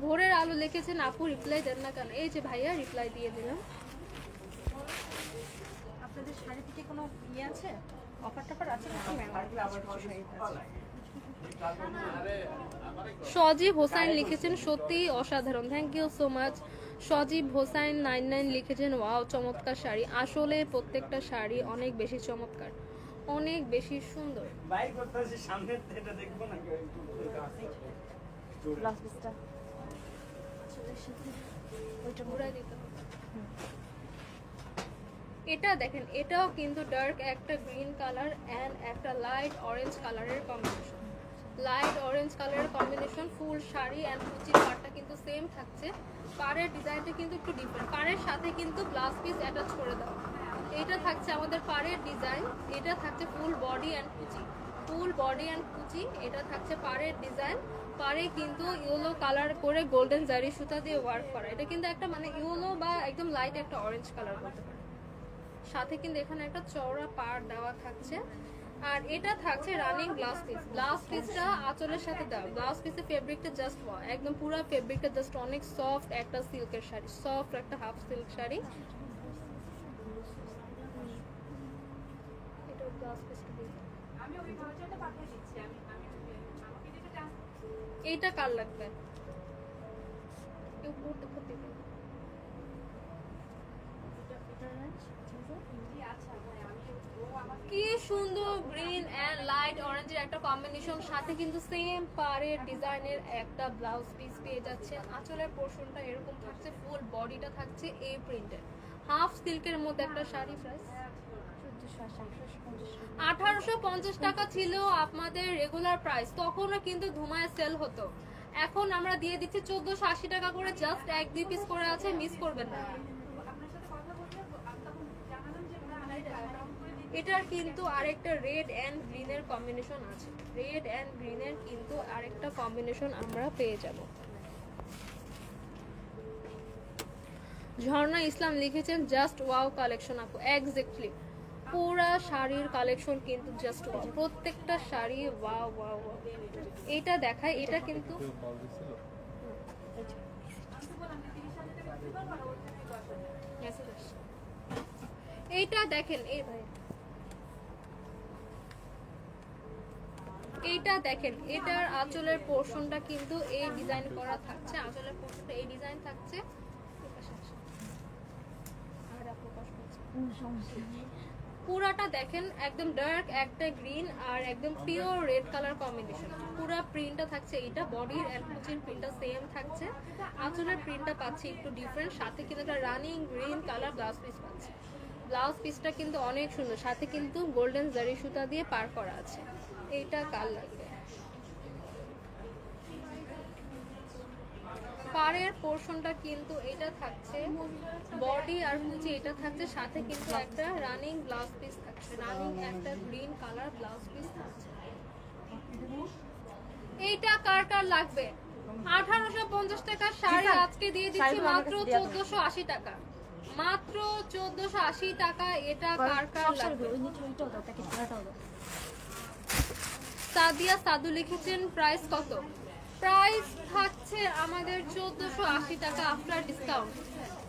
ভোরের আলো লিখেছেন আপু, রিপ্লাই দেন না কেন? এই যে ভাইয়া রিপ্লাই দিয়ে দিলাম। আপনাদের শাড়ি থেকে কোনো ইয়ে আছে, অফার টফার আছে নাকি ম্যাম? সজীব হোসাইন লিখেছেন সত্যি অসাধারণ, থ্যাংক ইউ সো মাচ। সজীব হোসাইন 99 লিখেছেন ওয়াও চমৎকার শাড়ি। আসলে প্রত্যেকটা শাড়ি অনেক বেশি চমৎকার, অনেক বেশি সুন্দর। বাইক করতেছি সামনে, এটা দেখবো না কেউ ব্লাউজ পিসটা ওইটা ঘুরাই দিতে হবে। এটা দেখেন, এটাও কিন্তু ডার্ক একটা গ্রিন কালার এন্ড একটা লাইট অরেঞ্জ কালারের কম্বিনেশন, লাইট অরেঞ্জ কালারের কম্বিনেশন। ফুল শাড়ি এন্ড কুচির পাড়টা কিন্তু সেম থাকছে, পাড়ের ডিজাইনটা কিন্তু একটু ডিফারেন্ট, পাড়ের সাথে কিন্তু ব্লাউজ পিস অ্যাটাচ করে দেওয়া। এটা থাকছে আমাদের পাড়ের ডিজাইন, এটা থাকছে ফুল বডি এন্ড কুচি, ফুল বডি এন্ড কুচি। এটা থাকছে পাড়ের ডিজাইন, পাড়ে কিন্তু ইয়েলো কালার করে গোল্ডেন জারি সুতা দিয়ে ওয়ার্ক করা। এটা কিন্তু একটা মানে ইয়েলো বা একদম লাইট একটা অরেঞ্জ কালার বলতে পারে। সাথে কিন্তু এখানে একটা চওড়া পাড় দেওয়া থাকছে, আর এটা থাকছে রানিং ব্লাউজ পিস। ব্লাউজ পিসটা আঁচলের সাথে দেওয়া, ব্লাউজ পিসের ফেব্রিকটা জাস্ট ওয়াও, একদম পুরো ফেব্রিকটা জাস্ট অনেক সফট একটা সিল্কের শাড়ি, সফট একটা হাফ সিল্ক শাড়ি। এটা ব্লাউজ পিসটা দিয়ে আমি ওই ভাউচারটা পাঠিয়ে দিচ্ছি। আমি আমাকে যেটা এইটা কার লাগবে? কেউ করতে করতে কি সুন্দর গ্রিন এন্ড লাইট অরেঞ্জের একটা কম্বিনেশন, সাথে কিন্তু সেম পাড়ের ডিজাইনের একটা ব্লাউজ পিস পেয়ে যাচ্ছে। আঁচলের পোর্শনটা এরকম থাকছে, ফুল বডিটা থাকছে এই প্রিন্টের। হাফ সিল্কের মধ্যে একটা শাড়ি, প্রাইস 1850 টাকা ছিল আপনাদের রেগুলার প্রাইস, তখনও কিন্তু ধুমায় সেল হতো। এখন আমরা দিয়ে দিচ্ছি 1480 টাকা করে, জাস্ট 1-2 পিস করে আছে, মিস করবেন না। এটার কিন্তু আরেকটা রেড এন্ড গ্রিনের কম্বিনেশন আছে, রেড এন্ড গ্রিনের কিন্তু আরেকটা কম্বিনেশন আমরা পেয়ে যাব। ঝর্ণা ইসলাম লিখেছেন জাস্ট ওয়াও কালেকশন আপু, এক্স্যাক্টলি পুরা শাড়ির কালেকশন কিন্তু জাস্ট ওয়াও, প্রত্যেকটা শাড়ি ওয়াও ওয়াও ওয়াও। এটা দেখায়, এটা কিন্তু এইটা দেখেন, এই ভাই এইটা দেখেন, এটার আঁচলের পোর্শনটা কিন্তু এই ডিজাইন করা থাকছে, আঁচলের পোর্শনটা এই ডিজাইন থাকছে। পুরাটা দেখেন একদম ডার্ক একটা গ্রিন আর একদম পিওর রেড কালার কম্বিনেশন, পুরা প্রিন্টটা থাকছে এটা, বডির এন্ড কুচির প্রিন্টটা সেম থাকছে, আঁচলের প্রিন্টটা পাচ্ছি একটু ডিফারেন্ট, সাথে কিন্তু একটা running green colour blouse piece পাচ্ছি। ব্লাউজ পিসটা কিন্তু অনেক সুন্দর, সাথে কিন্তু গোল্ডেন জারি সুতা দিয়ে পার করা আছে। এইটা কাল লাগবে, পাড়ের পোর্শনটা কিন্তু এটা থাকছে, বডি আর কুচি এটা থাকছে, সাথে কিন্তু একটা রানিং ব্লাউজ পিস থাকছে, রানিং একটা গ্রিন কালার ব্লাউজ পিস থাকছে। এইটা কার কার লাগবে? 1850 টাকার শাড়ি আজকে দিয়ে দিচ্ছি মাত্র 1480 টাকা, মাত্র 1480 টাকা। এটা কার কার লাগবে? সাদিয়া সাদু লিখেছেন প্রাইস কত? প্রাইস থাকছে আমাদের 1480 টাকা আফটার ডিসকাউন্ট।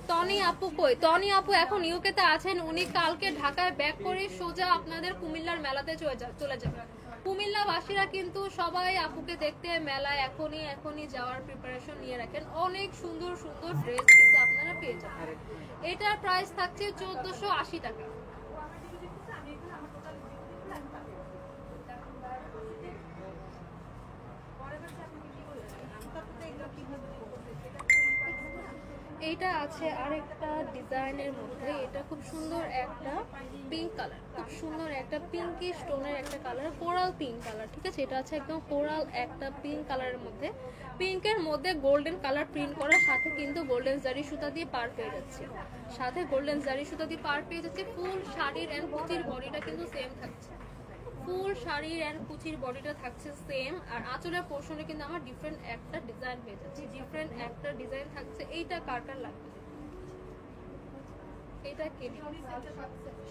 টনি আপু কই? টনি আপু এখন ইউকেতে আছেন, উনি কালকে ঢাকায় ব্যাক করে সোজা আপনাদের কুমিল্লার মেলাতে চলে যাবে। কুমিল্লাবাসীরা কিন্তু সবাই আপুকে দেখতে মেলায় এখনই যাওয়ার প্রিপারেশন নিয়ে রাখেন, অনেক সুন্দর সুন্দর ড্রেস কিন্তু আপনারা পেয়ে যাবেন। এটার প্রাইস থাকছে 1480 টাকা। এইটা আছে আরেকটা ডিজাইনের মধ্যে, এটা খুব সুন্দর একটা পিঙ্ক কালার, খুব সুন্দর একটা পিঙ্কি স্টোনের একটা কালার, কোরাল পিঙ্ক কালার, ঠিক আছে। এটা আছে একদম কোরাল একটা পিঙ্ক কালারের মধ্যে, পিঙ্কের মধ্যে গোল্ডেন কালার প্রিন্ট করা, সাথে কিন্তু গোল্ডেন জারি সুতা দিয়ে পার পেয়ে যাচ্ছে, সাথে গোল্ডেন জারি সুতা দিয়ে পার পেয়ে যাচ্ছে। ফুল শাড়ির এন্ড কুচির বডিটা কিন্তু সেম থাকছে, ফুল শাড়ির এন্ড কুচির বডিটা থাকছে সেম, আর আঁচলের পোর্শনে কিন্তু আমার ডিফারেন্ট একটা ডিজাইন পেয়ে যাচ্ছে, ডিফারেন্ট একটা ডিজাইন থাকছে। এইটা কার কার লাগবে? এটা কি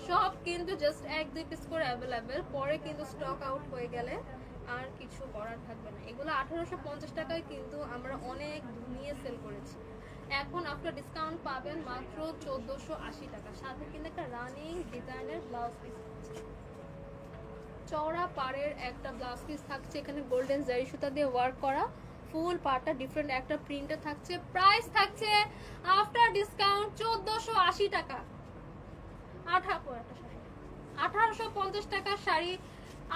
সব কিন্তু জাস্ট 1-2 পিস করে অ্যাভেলেবেল, পরে কিন্তু স্টক আউট হয়ে গেলে আর কিছু করার থাকবে না। এগুলো 1850 টাকায় কিন্তু আমরা অনেক নিয়ে সেল করেছি, এখন আপনার ডিসকাউন্ট পাবেন মাত্র 1480 টাকা, সাথে কিন্তু একটা রানিং ডিজাইনের ব্লাউজ পিস থাকছে, চওড়া পাড়ের একটা ব্লাউজ পিস থাকছে, এখানে গোল্ডেন জারি সুতা দিয়ে ওয়ার্ক করা, ফুল পাড়টা ডিফারেন্ট একটা প্রিন্টে থাকছে। প্রাইস থাকছে আফটার ডিসকাউন্ট 1480 টাকা। 1850 টাকার শাড়ি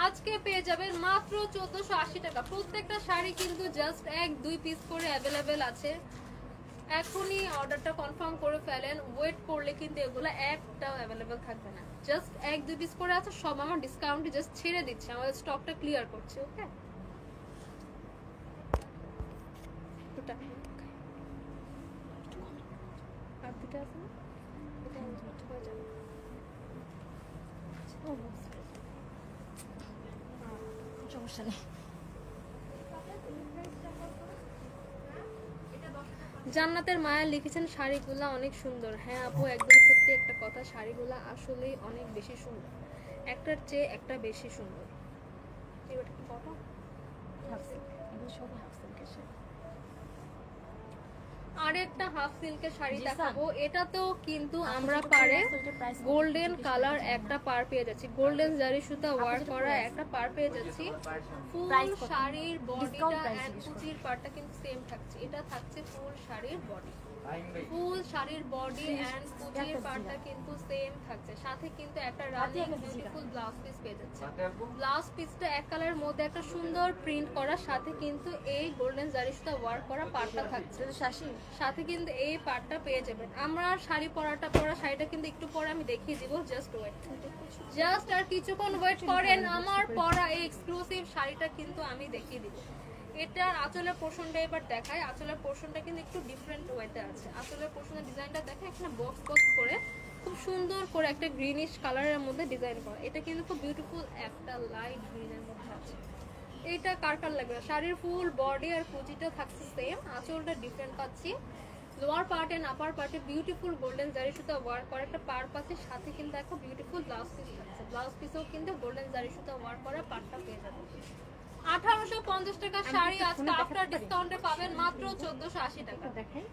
আজকে পেয়ে যাবেন মাত্র 1480 টাকা। প্রত্যেকটা শাড়ি কিন্তু জাস্ট 1-2 পিস করে অ্যাভেলেবেল আছে, এখনই অর্ডারটা কনফার্ম করে ফেলেন, ওয়েট করলে কিন্তু এগুলো একটাও অ্যাভেলেবেল থাকবে না, জাস্ট 1-2 পিস করে আছে, সব আমার ডিসকাউন্টে জাস্ট ছেড়ে দিচ্ছে, আমাদের স্টকটা ক্লিয়ার করছে। ওকে, আর দুটো আছে না, এটা হয়ে যাবে। সমস্যা নেই। জান্নাতের মায়া লিখেছেন শাড়িগুলা অনেক সুন্দর। হ্যাঁ আপু, একদম সত্যি একটা কথা, শাড়িগুলা আসলেই অনেক বেশি সুন্দর, একটার চেয়ে একটা বেশি সুন্দর। এবারটা কি কটন? হাফ সিল্ক, এগুলো সবই হাফ সিল্কের শাড়ি। আর আরেকটা হাফ সিল্কের শাড়ি দেখাবো। এটাতেও কিন্তু আমরা পারে গোল্ডেন কালার একটা পার পেয়ে যাচ্ছি, গোল্ডেন জারি সুতা ওয়ার্ক করা একটা পার পেয়ে যাচ্ছি। ফুল শাড়ির বডিটা এন্ড কুচির পার্টটা কিন্তু সেম থাকছে। এটা থাকছে ফুল শাড়ির বডি, ফুল শাড়ির বডি এন্ড কুচির পার্টটা কিন্তু সেম থাকছে। সাথে কিন্তু একটা রানিং বিউটিফুল ব্লাউজ পিস পেয়ে যাচ্ছে। ব্লাউজ পিসটা এক কালারের মধ্যে একটা সুন্দর প্রিন্ট করা, সাথে কিন্তু এই গোল্ডেন জারি সুতা ওয়ার্ক করা পার্টটা থাকছে। সাথে কিন্তু এই পার্টটা পেয়ে যাবেন। আমরা শাড়ি পরা শাড়িটা কিন্তু একটু পরে আমি দেখিয়ে দিব, জাস্ট ওয়েট, জাস্ট আর কিছুক্ষণ ওয়েট করেন। আমার পরা এই এক্সক্লুসিভ শাড়িটা কিন্তু আমি দেখিয়ে দিব। এটার আঁচলের পোর্শনটা এবার দেখায়। আঁচলের পোর্শনটা কিন্তু একটু ডিফারেন্ট ওয়েতে আছে। আঁচলের পোর্শনের ডিজাইনটা দেখে এখানে বক্স বক্স করে খুব সুন্দর করে একটা গ্রিনিশ কালারের মধ্যে ডিজাইন করা। এটা কিন্তু খুব বিউটিফুল একটা লাইট গ্রিনের মধ্যে আছে। এটা কার কার লাগবে? শাড়ির ফুল বডি আর কুচিটা থাকছে সেম, আঁচলটা ডিফারেন্ট পাচ্ছি। লোয়ার পার্ট এন্ড আপার পার্টে বিউটিফুল গোল্ডেন জারি সুতা ওয়ার্ক করা একটা পার পাচ্ছে। সাথে কিন্তু একটা বিউটিফুল ব্লাউজ পিস থাকছে। ব্লাউজ পিসেও কিন্তু গোল্ডেন জারি সুতা ওয়ার্ক করা পার্টটা পেয়ে যাবে। 1850 টাকা শাড়ি আজকে আফটার ডিসকাউন্টে পাবেন মাত্র 1480 টাকা। দেখেন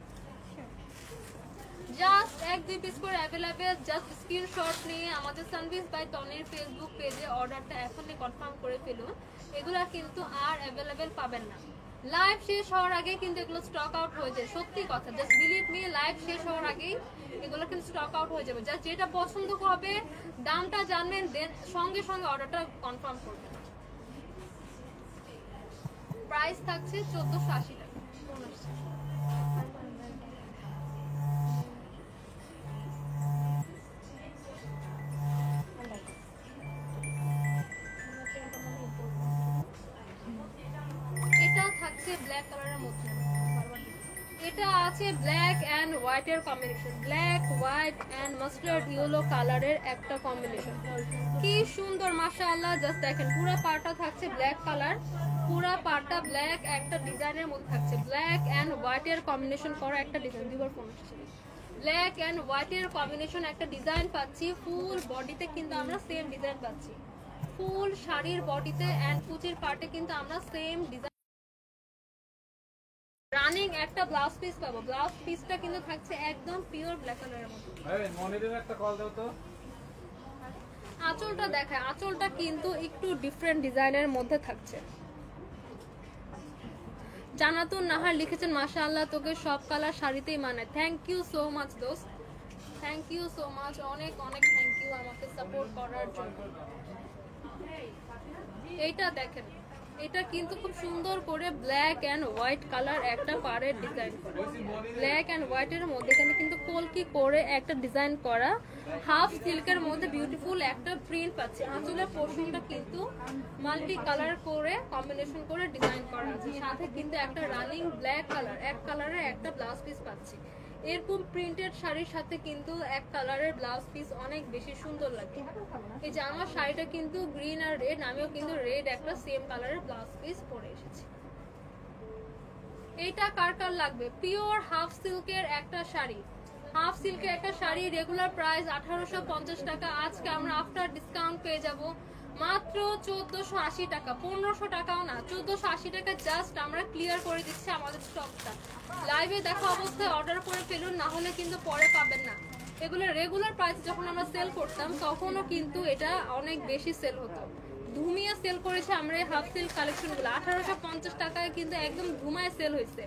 জাস্ট এক দুই পিস করে অ্যাভেলেবেল। জাস্ট স্ক্রিনশট নিয়ে আমাদের সানভিস বাই টনির ফেসবুক পেজে অর্ডারটা এখনই কনফার্ম করে ফেলুন। এগুলা কিন্তু আর অ্যাভেলেবেল পাবেন না। লাইভ শেষ হওয়ার আগে কিন্তু এগুলো স্টক আউট হয়ে যায়, সত্যি কথা, জাস্ট বিলিভ মি, লাইভ শেষ হওয়ার আগেই এগুলো কিন্তু স্টক আউট হয়ে যাবে। জাস্ট যেটা পছন্দ হবে, দামটা জানবেন, দেন সঙ্গে সঙ্গে অর্ডারটা কনফার্ম করবেন। প্রাইস থাকছে 1480 টাকা। এটা থাকছে ব্ল্যাক কালারের মধ্যে। এটা আছে ব্ল্যাক এন্ড হোয়াইটের combination, black white and mustard yellow কালারের একটা কম্বিনেশন। কি সুন্দর মাশাআল্লাহ। জাস্ট দেখেন পুরো পার্টটা থাকছে ব্ল্যাক কালার, পুরো পার্টটা ব্ল্যাক একটা ডিজাইনের মধ্যে থাকছে। ব্ল্যাক এন্ড হোয়াইটের কম্বিনেশন করা একটা ডিজাইন, দুবার ফোন আসছে। ব্ল্যাক এন্ড হোয়াইটের কম্বিনেশন একটা ডিজাইন পাচ্ছি। ফুল বডিতে কিন্তু আমরা সেম ডিজাইন পাচ্ছি। ফুল শাড়ির বডিতে এন্ড কুচির পার্টে কিন্তু আমরা সেম ডিজাইন রানিং একটা ব্লাউজ পিস পাবো। ব্লাউজ পিসটা কিন্তু থাকছে একদম পিওর ব্ল্যাক কালারের মধ্যে। মনিদের একটা কল দাও তো। আঁচলটা দেখায়, আঁচলটা কিন্তু একটু ডিফারেন্ট ডিজাইনের মধ্যে থাকছে। জানাতুন নাহার লিখেছেন মাশাআল্লাহ তোকে সব কালার শাড়িতেই মানে। থ্যাংক ইউ সো মাচ দোস্ত, থ্যাংক ইউ সো মাচ, অনেক অনেক থ্যাংক ইউ আমাকে সাপোর্ট করার জন্য। এইটা দেখেন, এটা কিন্তু খুব সুন্দর করে ব্ল্যাক এন্ড হোয়াইট কালার একটা পাড়ের ডিজাইন করা। ব্ল্যাক এন্ড হোয়াইটের মধ্যে এখানে কিন্তু কলকি করে একটা ডিজাইন করা, হাফ সিল্কের মধ্যে বিউটিফুল একটা প্রিন্ট পাচ্ছে। আঁচলের পোর্শনটা কিন্তু মাল্টি কালার করে কম্বিনেশন করে ডিজাইন করা আছে। সাথে কিন্তু একটা রানিং ব্ল্যাক কালার, এক কালারের একটা ব্লাউজ পিস পাচ্ছি। এরকম প্রিন্টেড শাড়ির সাথে কিন্তু এক কালারের ব্লাউজ পিস অনেক বেশি সুন্দর লাগে। এই যে আমার শাড়িটা কিন্তু গ্রিন আর রেড, আমিও কিন্তু রেড একটা সেম কালারের ব্লাউজ পিস পরে এসেছি। এইটা কার কার লাগবে? পিওর হাফ সিল্কের একটা শাড়ি, হাফ সিল্কের একটা শাড়ি, রেগুলার প্রাইস 1850 টাকা। আজকে আমরা আফটার ডিসকাউন্ট পেয়ে যাব মাত্র 1480 টাকা। 1500 টাকাও না, 1480 টাকা। জাস্ট আমরা ক্লিয়ার করে দিচ্ছি আমাদের স্টকটা। লাইভে দেখা অবস্থায় অর্ডার করে ফেলুন, না হলে কিন্তু পরে পাবেন না। এগুলো রেগুলার প্রাইস যখন আমরা সেল করতাম তখনও কিন্তু এটা অনেক বেশি সেল হতো। ধুমিয়ে সেল করেছে আমরা এই হাফ সিল্ক কালেকশনগুলো। 1850 টাকায় কিন্তু একদম ধুমায় সেল হয়েছে।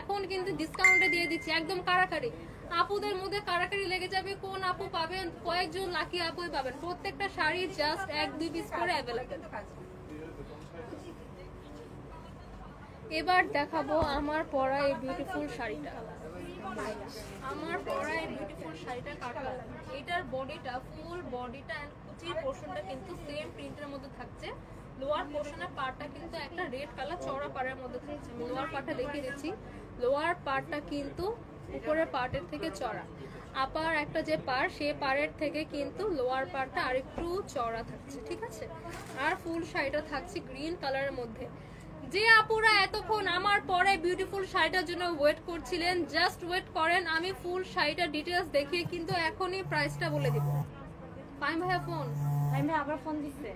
এখন কিন্তু ডিসকাউন্টে দিয়ে দিচ্ছি একদম কারাকারি। আপুদের মধ্যে কারাকারি লেগে যাবে, কোন আপু পাবেন, কয়েকজন লাকি আপুই পাবেন। প্রত্যেকটা শাড়ি জাস্ট এক দুই পিস করে অ্যাভেলেবেল। এবার দেখাবো আমার পরা এই বিউটিফুল শাড়িটা। আমার পরা এই বিউটিফুল শাড়িটা কাটা, এটার বডিটা ফুল বডিটা এন্ড কুচির পোর্শনটা কিন্তু সেম প্রিন্টের মধ্যে থাকছে। লোয়ার পোর্শনের পার্টটা কিন্তু একটা রেড কালার চওড়া পাড়ের মধ্যে থাকছে। লোয়ার পার্টটা দেখিয়ে দিচ্ছি, লোয়ার পার্টটা কিন্তু উপরের পার্টের থেকে চড়া। আপার একটা যে পার, সেই পাড়ের থেকে কিন্তু লোয়ার পার্টটা আরেকটু চওড়া থাকছে, ঠিক আছে। আর ফুল শাড়িটা থাকছে গ্রিন কালারের মধ্যে। যে আপুরা এতক্ষণ আমার পরে বিউটিফুল শাড়িটার জন্য ওয়েট করছিলেন, জাস্ট ওয়েট করেন, আমি ফুল শাড়িটার ডিটেলস দেখিয়ে কিন্তু এখনই প্রাইসটা বলে দিব। ফাইম ভাইয়া ফোন, ফাইম ভাই আবার ফোন দিচ্ছে।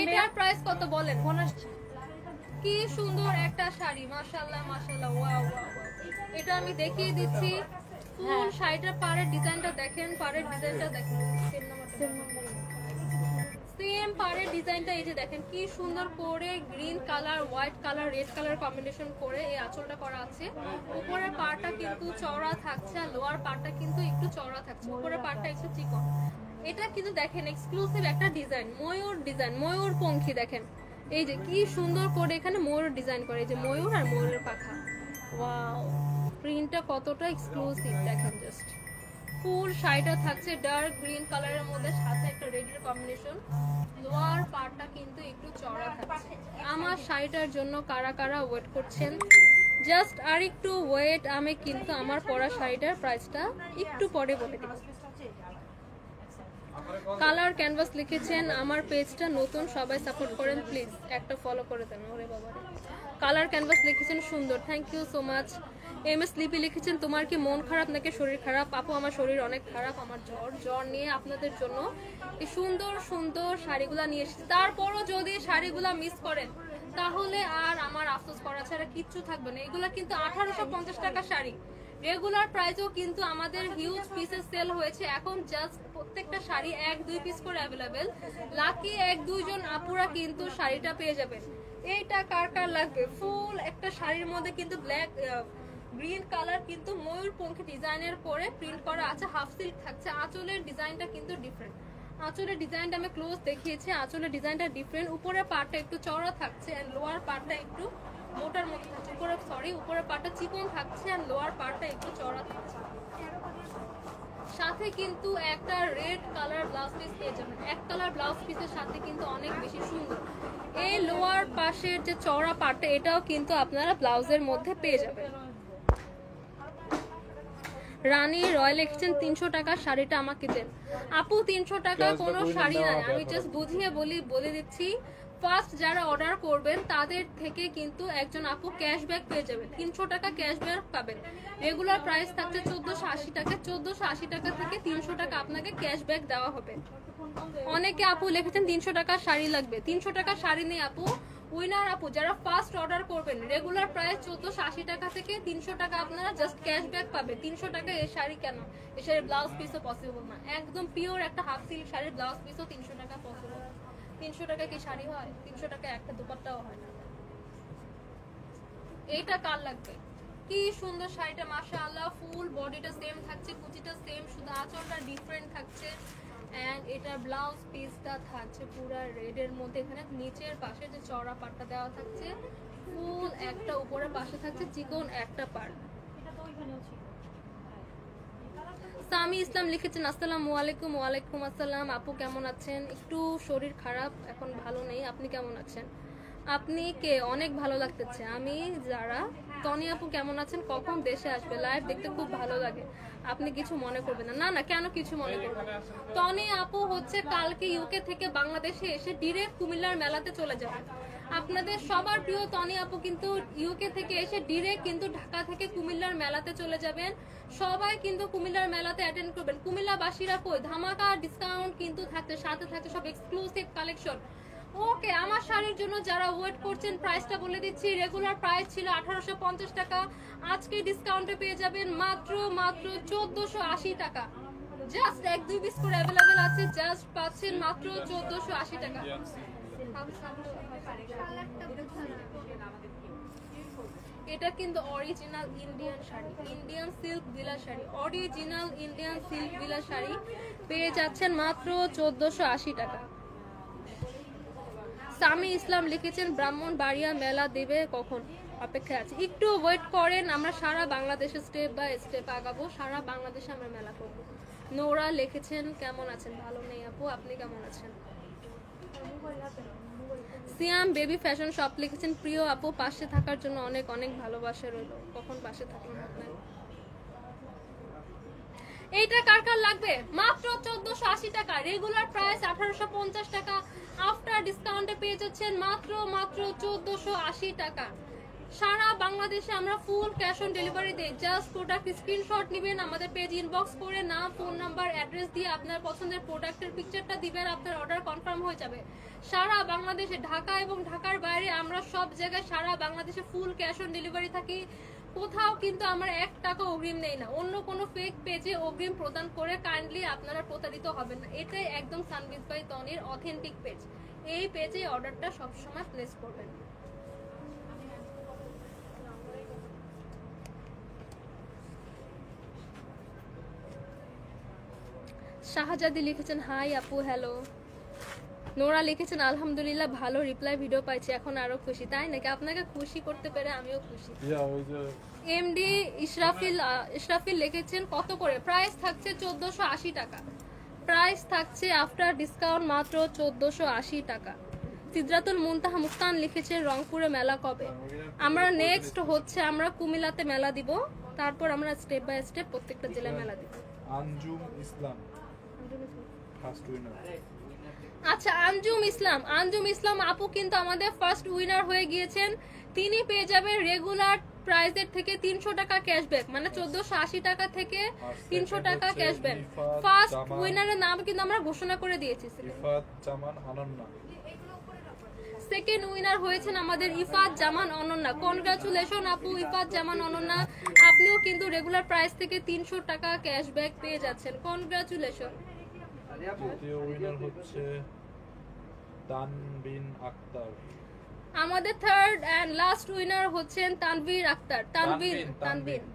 এটার প্রাইস কত বলেন? ফোন আসছে। কি সুন্দর একটা শাড়ি, মাশাআল্লাহ মাশাআল্লাহ, ওয়াও ওয়াও। শাড়িটা আমি দেখিয়ে দিচ্ছি। ফুল শাড়িটার পাড়ের ডিজাইনটা দেখেন, পাড়ের ডিজাইনটা দেখেন, সেম পাড়ের ডিজাইনটা এই যে দেখেন কি সুন্দর করে green colour, white colour, red colour combination করে এই আঁচলটা করা আছে। উপরের পাড়টা কিন্তু চওড়া থাকছে আর লোয়ার পাড়টা কিন্তু একটু চওড়া থাকছে, উপরের পাড়টা একটু চিকন। এটা কিন্তু দেখেন এক্সক্লুসিভ একটা ডিজাইন, ময়ূর ডিজাইন, ময়ূর পঙ্খী দেখেন এই যে কি সুন্দর করে এখানে ময়ূর ডিজাইন করে, এই যে ময়ূর আর ময়ূরের পাখা। ওয়াও, প্রিন্টটা কতটা এক্সক্লুসিভ দেখেন জাস্ট। ফুল শাড়িটা থাকছে ডার্ক গ্রিন কালারের মধ্যে, সাথে একটা রেডের কম্বিনেশন। লোয়ার পার্টটা কিন্তু একটু চওড়া থাকছে। আমার শাড়িটার জন্য কারা কারা ওয়েট করছেন জাস্ট আর একটু ওয়েট, আমি কিন্তু আমার পরা শাড়িটার প্রাইসটা একটু পরে বলে দিব। কালার ক্যানভাস লিখেছেন, আমার পেজটা নতুন, সবাই সাপোর্ট করেন প্লিজ, একটা ফলো করে দেন। ওরে বাবা, কালার ক্যানভাস লিখেছেন সুন্দর, thank you so much. M S Lipi লিখেছেন, তোমার কি মন খারাপ নাকি শরীর খারাপ? আপু আমার শরীর অনেক খারাপ, আমার জ্বর নিয়ে আপনাদের জন্য এই সুন্দর সুন্দর শাড়িগুলা নিয়ে এসেছি। তারপরও যদি শাড়িগুলা মিস করেন তাহলে আর আমার আফসোস করা ছাড়া কিচ্ছু থাকবে না। এগুলা কিন্তু 1850 টাকা শাড়ি, রেগুলার প্রাইসও কিন্তু আমাদের হিউজ পিসের সেল হয়েছে। এখন জাস্ট প্রত্যেকটা শাড়ি 1-2 পিস করে অ্যাভেলেবেল। লাকি 1-2 জন আপুরা কিন্তু শাড়িটা পেয়ে যাবেন। এইটা কার কার লাগবে? ফুল একটা শাড়ির মধ্যে কিন্তু ব্ল্যাক গ্রিন কালার কিন্তু ময়ূরপঙ্খী ডিজাইনের করে প্রিন্ট করা আছে, হাফ সিল্ক থাকছে। আঁচলের ডিজাইনটা কিন্তু ডিফারেন্ট, আঁচলের ডিজাইনটা আমি ক্লোজ দেখিয়েছি, আঁচলের ডিজাইনটা ডিফারেন্ট। উপরের পার্টটা একটু চওড়া থাকছে এন্ড লোয়ার পার্টটা একটু মোটার মতো থাকছে। উপরের পার্টটা চিকন থাকছে এন্ড লোয়ার পার্টটা একটু চওড়া থাকছে। সাথে কিন্তু একটা রেড কালার ব্লাউজ পিস পেয়ে যাবেন। এক কালার ব্লাউজ পিসের সাথে কিন্তু অনেক বেশি সুন্দর। এই লোয়ার পাশের যে চওড়া পার্টটা এটাও কিন্তু আপনারা ব্লাউজের মধ্যে পেয়ে যাবেন। রানী রয় লিখছেন 300 টাকা শাড়িটা আমাকে দেন। আপু 300 টাকা কোনো শাড়ি নাই, আমি জাস্ট বুঝিয়ে বলে দিচ্ছি। ফার্স্ট যারা অর্ডার করবেন তাদের থেকে কিন্তু একজন আপু ক্যাশব্যাক পেয়ে যাবেন, 300 টাকা ক্যাশব্যাক পাবেন। রেগুলার প্রাইস থাকছে 1480 টাকা, 1480 টাকা থেকে 300 টাকা আপনাকে ক্যাশব্যাক দেওয়া হবে। অনেকে আপু লিখেছেন 300 টাকা শাড়ি লাগবে, 300 টাকা শাড়ি নেই আপু। উইনার আপু যারা ফার্স্ট অর্ডার করবেন, রেগুলার প্রাইস 1480 টাকা থেকে 300 টাকা আপনারা জাস্ট ক্যাশব্যাক পাবে। 300 টাকা এই শাড়ি কেন, এই শাড়ির ব্লাউজ পিসও পসিবল না। একদম পিওর একটা হাফ সিল্ক শাড়ির ব্লাউজ পিসও 300 টাকা পসিবল। 300 টাকা কি শাড়ি হয়? 300 টাকা একটা দুপাট্টাও হয় না। এইটা কার লাগবে? কি সুন্দর শাড়িটা, মাশাআল্লাহ। ফুল বডিটা সেম থাকছে, কুচিটা সেম, শুধু আঁচলটা ডিফারেন্ট থাকছে। এন্ড এটা ব্লাউজ পিসটা থাকছে পুরো রেডের মধ্যে, এখানে নিচের পাশে যে চওড়া পাটটা দেওয়া থাকছে, ফুল একটা উপরের পাশে থাকছে চিকন একটা পাট। সামি ইসলাম লিখেছেন, আসসালামু আলাইকুম। ওয়ালাইকুম আসসালাম। আপু কেমন আছেন? একটু শরীর খারাপ, এখন ভালো নেই। আপনি কেমন আছেন? আপনি কে? অনেক ভালো লাগতেছে। আমি যারা। টনি আপু কেমন আছেন? কখন দেশে আসবে? লাইভ দেখতে খুব ভালো লাগে, আপনি কিছু মনে করবেন না। না না, কেন কিছু মনে করবেন না। টনি আপু হচ্ছে কালকে ইউকে থেকে বাংলাদেশে এসে ডিরেক্ট কুমিল্লার মেলাতে চলে যাবে। আপনাদের সবার প্রিয় টনি আপু কিন্তু ইউকে থেকে এসে ডিরেক্ট কিন্তু ঢাকা থেকে কুমিল্লার মেলাতে চলে যাবেন। সবাই কিন্তু কুমিল্লার মেলাতে অ্যাটেন্ড করবেন। কুমিল্লাবাসীরা কই, ধামাকা ডিসকাউন্ট কিন্তু থাকছে, সাথে থাকছে সব এক্সক্লুসিভ কালেকশন। ওকে, আমার শাড়ির জন্য যারা ওয়েট করছেন প্রাইসটা বলে দিচ্ছি। রেগুলার প্রাইস ছিল 1850 টাকা, আজকে ডিসকাউন্টে পেয়ে যাবেন মাত্র 1480 টাকা। জাস্ট 1-2 পিস করে অ্যাভেলেবেল আছে, জাস্ট পাচ্ছেন মাত্র 1480 টাকা। এটা কিন্তু original Indian sari, Indian silk বিলা শাড়ি, অরিজিনাল ইন্ডিয়ান সিল্ক বিলা শাড়ি পেয়ে যাচ্ছেন মাত্র 1480 টাকা। সামি ইসলাম লিখেছেন, ব্রাহ্মণবাড়িয়া মেলা দেবে কখন? অপেক্ষায় আছে, একটু ওয়েট করেন। আমরা সারা বাংলাদেশে স্টেপ বাই স্টেপ আগাবো, সারা বাংলাদেশে আমরা মেলা করবো। নোরা লিখেছেন, কেমন আছেন? ভালো নেই আপু, আপনি কেমন আছেন? সিয়াম বেবি ফ্যাশন শপ লিখেছেন, প্রিয় আপু পাশে থাকার জন্য অনেক অনেক ভালোবাসা রইল। কখন পাশে থাকবেন আপনার? এইটা কার কার লাগবে? মাত্র 1480 টাকা, রেগুলার প্রাইস 1850 টাকা, আফটার ডিসকাউন্টে পেয়ে যাচ্ছেন মাত্র 1480 টাকা। সারা বাংলাদেশে আমরা ফুল ক্যাশ অন ডেলিভারি দেই। জাস্ট প্রোডাক্ট স্ক্রিনশট নেবেন, আমাদের পেজ ইনবক্স করে নাম, ফোন নাম্বার, অ্যাড্রেস দিয়ে আপনার পছন্দের প্রোডাক্টের পিকচারটা দিবেন, আপনার অর্ডার কনফার্ম হয়ে যাবে। সারা বাংলাদেশে, ঢাকা এবং ঢাকার বাইরে আমরা সব জায়গায় সারা বাংলাদেশে ফুল ক্যাশ অন ডেলিভারি থাকি। কোথাও কিন্তু আমার 1 টাকা অগ্রিম নেই না, অন্য কোনো ফেক পেজে অগ্রিম প্রদান করে কাইন্ডলি আপনারা প্রতারিত হবেন না। এটাই একদম সানবিজ বাই তনির অথেন্টিক পেজ। এই পেজে অর্ডারটা সবসময় প্লেস করবেন। শাহজাদি লিখেছেন হাই আপু হ্যালো। নোরা লিখেছেন আলহামদুলিল্লাহ ভালো রিপ্লাই ভিডিও পাইছি, এখন আরো খুশি। তাই নাকি? আপনাকে খুশি করতে পেরে আমিও খুশি। এমডি ইশরাফিল লিখেছেন কত করে? প্রাইস থাকছে 1480 টাকা। প্রাইস থাকছে আফটার ডিসকাউন্ট মাত্র 1480 টাকা। সিদরাতুল মুনতাহা মুস্কান লিখেছেন রংপুরে মেলা কবে? আমরা নেক্সট হচ্ছে আমরা কুমিল্লাতে মেলা দিব, তারপর আমরা স্টেপ বাই স্টেপ প্রত্যেকটা জেলায় মেলা দিব। আঞ্জুম ইসলাম ফার্স্ট উইনার। আচ্ছা, আঞ্জুম ইসলাম আপু কিন্তু আমাদের ফার্স্ট উইনার হয়ে গিয়েছেন। তিনি পেয়ে যাবেন রেগুলার প্রাইসের থেকে 300 টাকা ক্যাশব্যাক, মানে 1480 টাকা থেকে 300 টাকা ক্যাশব্যাক। ফার্স্ট উইনারের নাম কিন্তু আমরা ঘোষণা করে দিয়েছি। ইফাত জামান অনন্যা। সেকেন্ড উইনার হয়েছেন আমাদের ইফাত জামান অনন্যা। কনগ্রাচুলেশন আপু ইফাত জামান অনন্যা, আপনিও কিন্তু রেগুলার প্রাইস থেকে 300 টাকা ক্যাশব্যাক পেয়ে যাচ্ছেন। কনগ্রাচুলেশন। তৃতীয় উইনার হচ্ছে তানবিন আক্তার। আমাদের থার্ড এন্ড লাস্ট উইনার হচ্ছেন তানভীর আক্তার।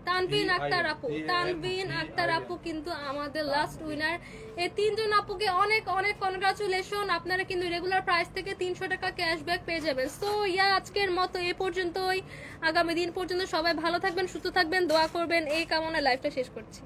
তানবিন আক্তার আপু, তানবিন আক্তার আপু কিন্তু আমাদের লাস্ট উইনার। এই তিনজন আপুকে অনেক অনেক কনগ্রাচুলেশন। আপনারা কিন্তু রেগুলার প্রাইস থেকে 300 টাকা ক্যাশব্যাক পেয়ে যাবেন। সো আজকের মতো এ পর্যন্তই। আগামী দিন পর্যন্ত সবাই ভালো থাকবেন, সুস্থ থাকবেন, দোয়া করবেন, এই কামনা লাইফটা শেষ করছি।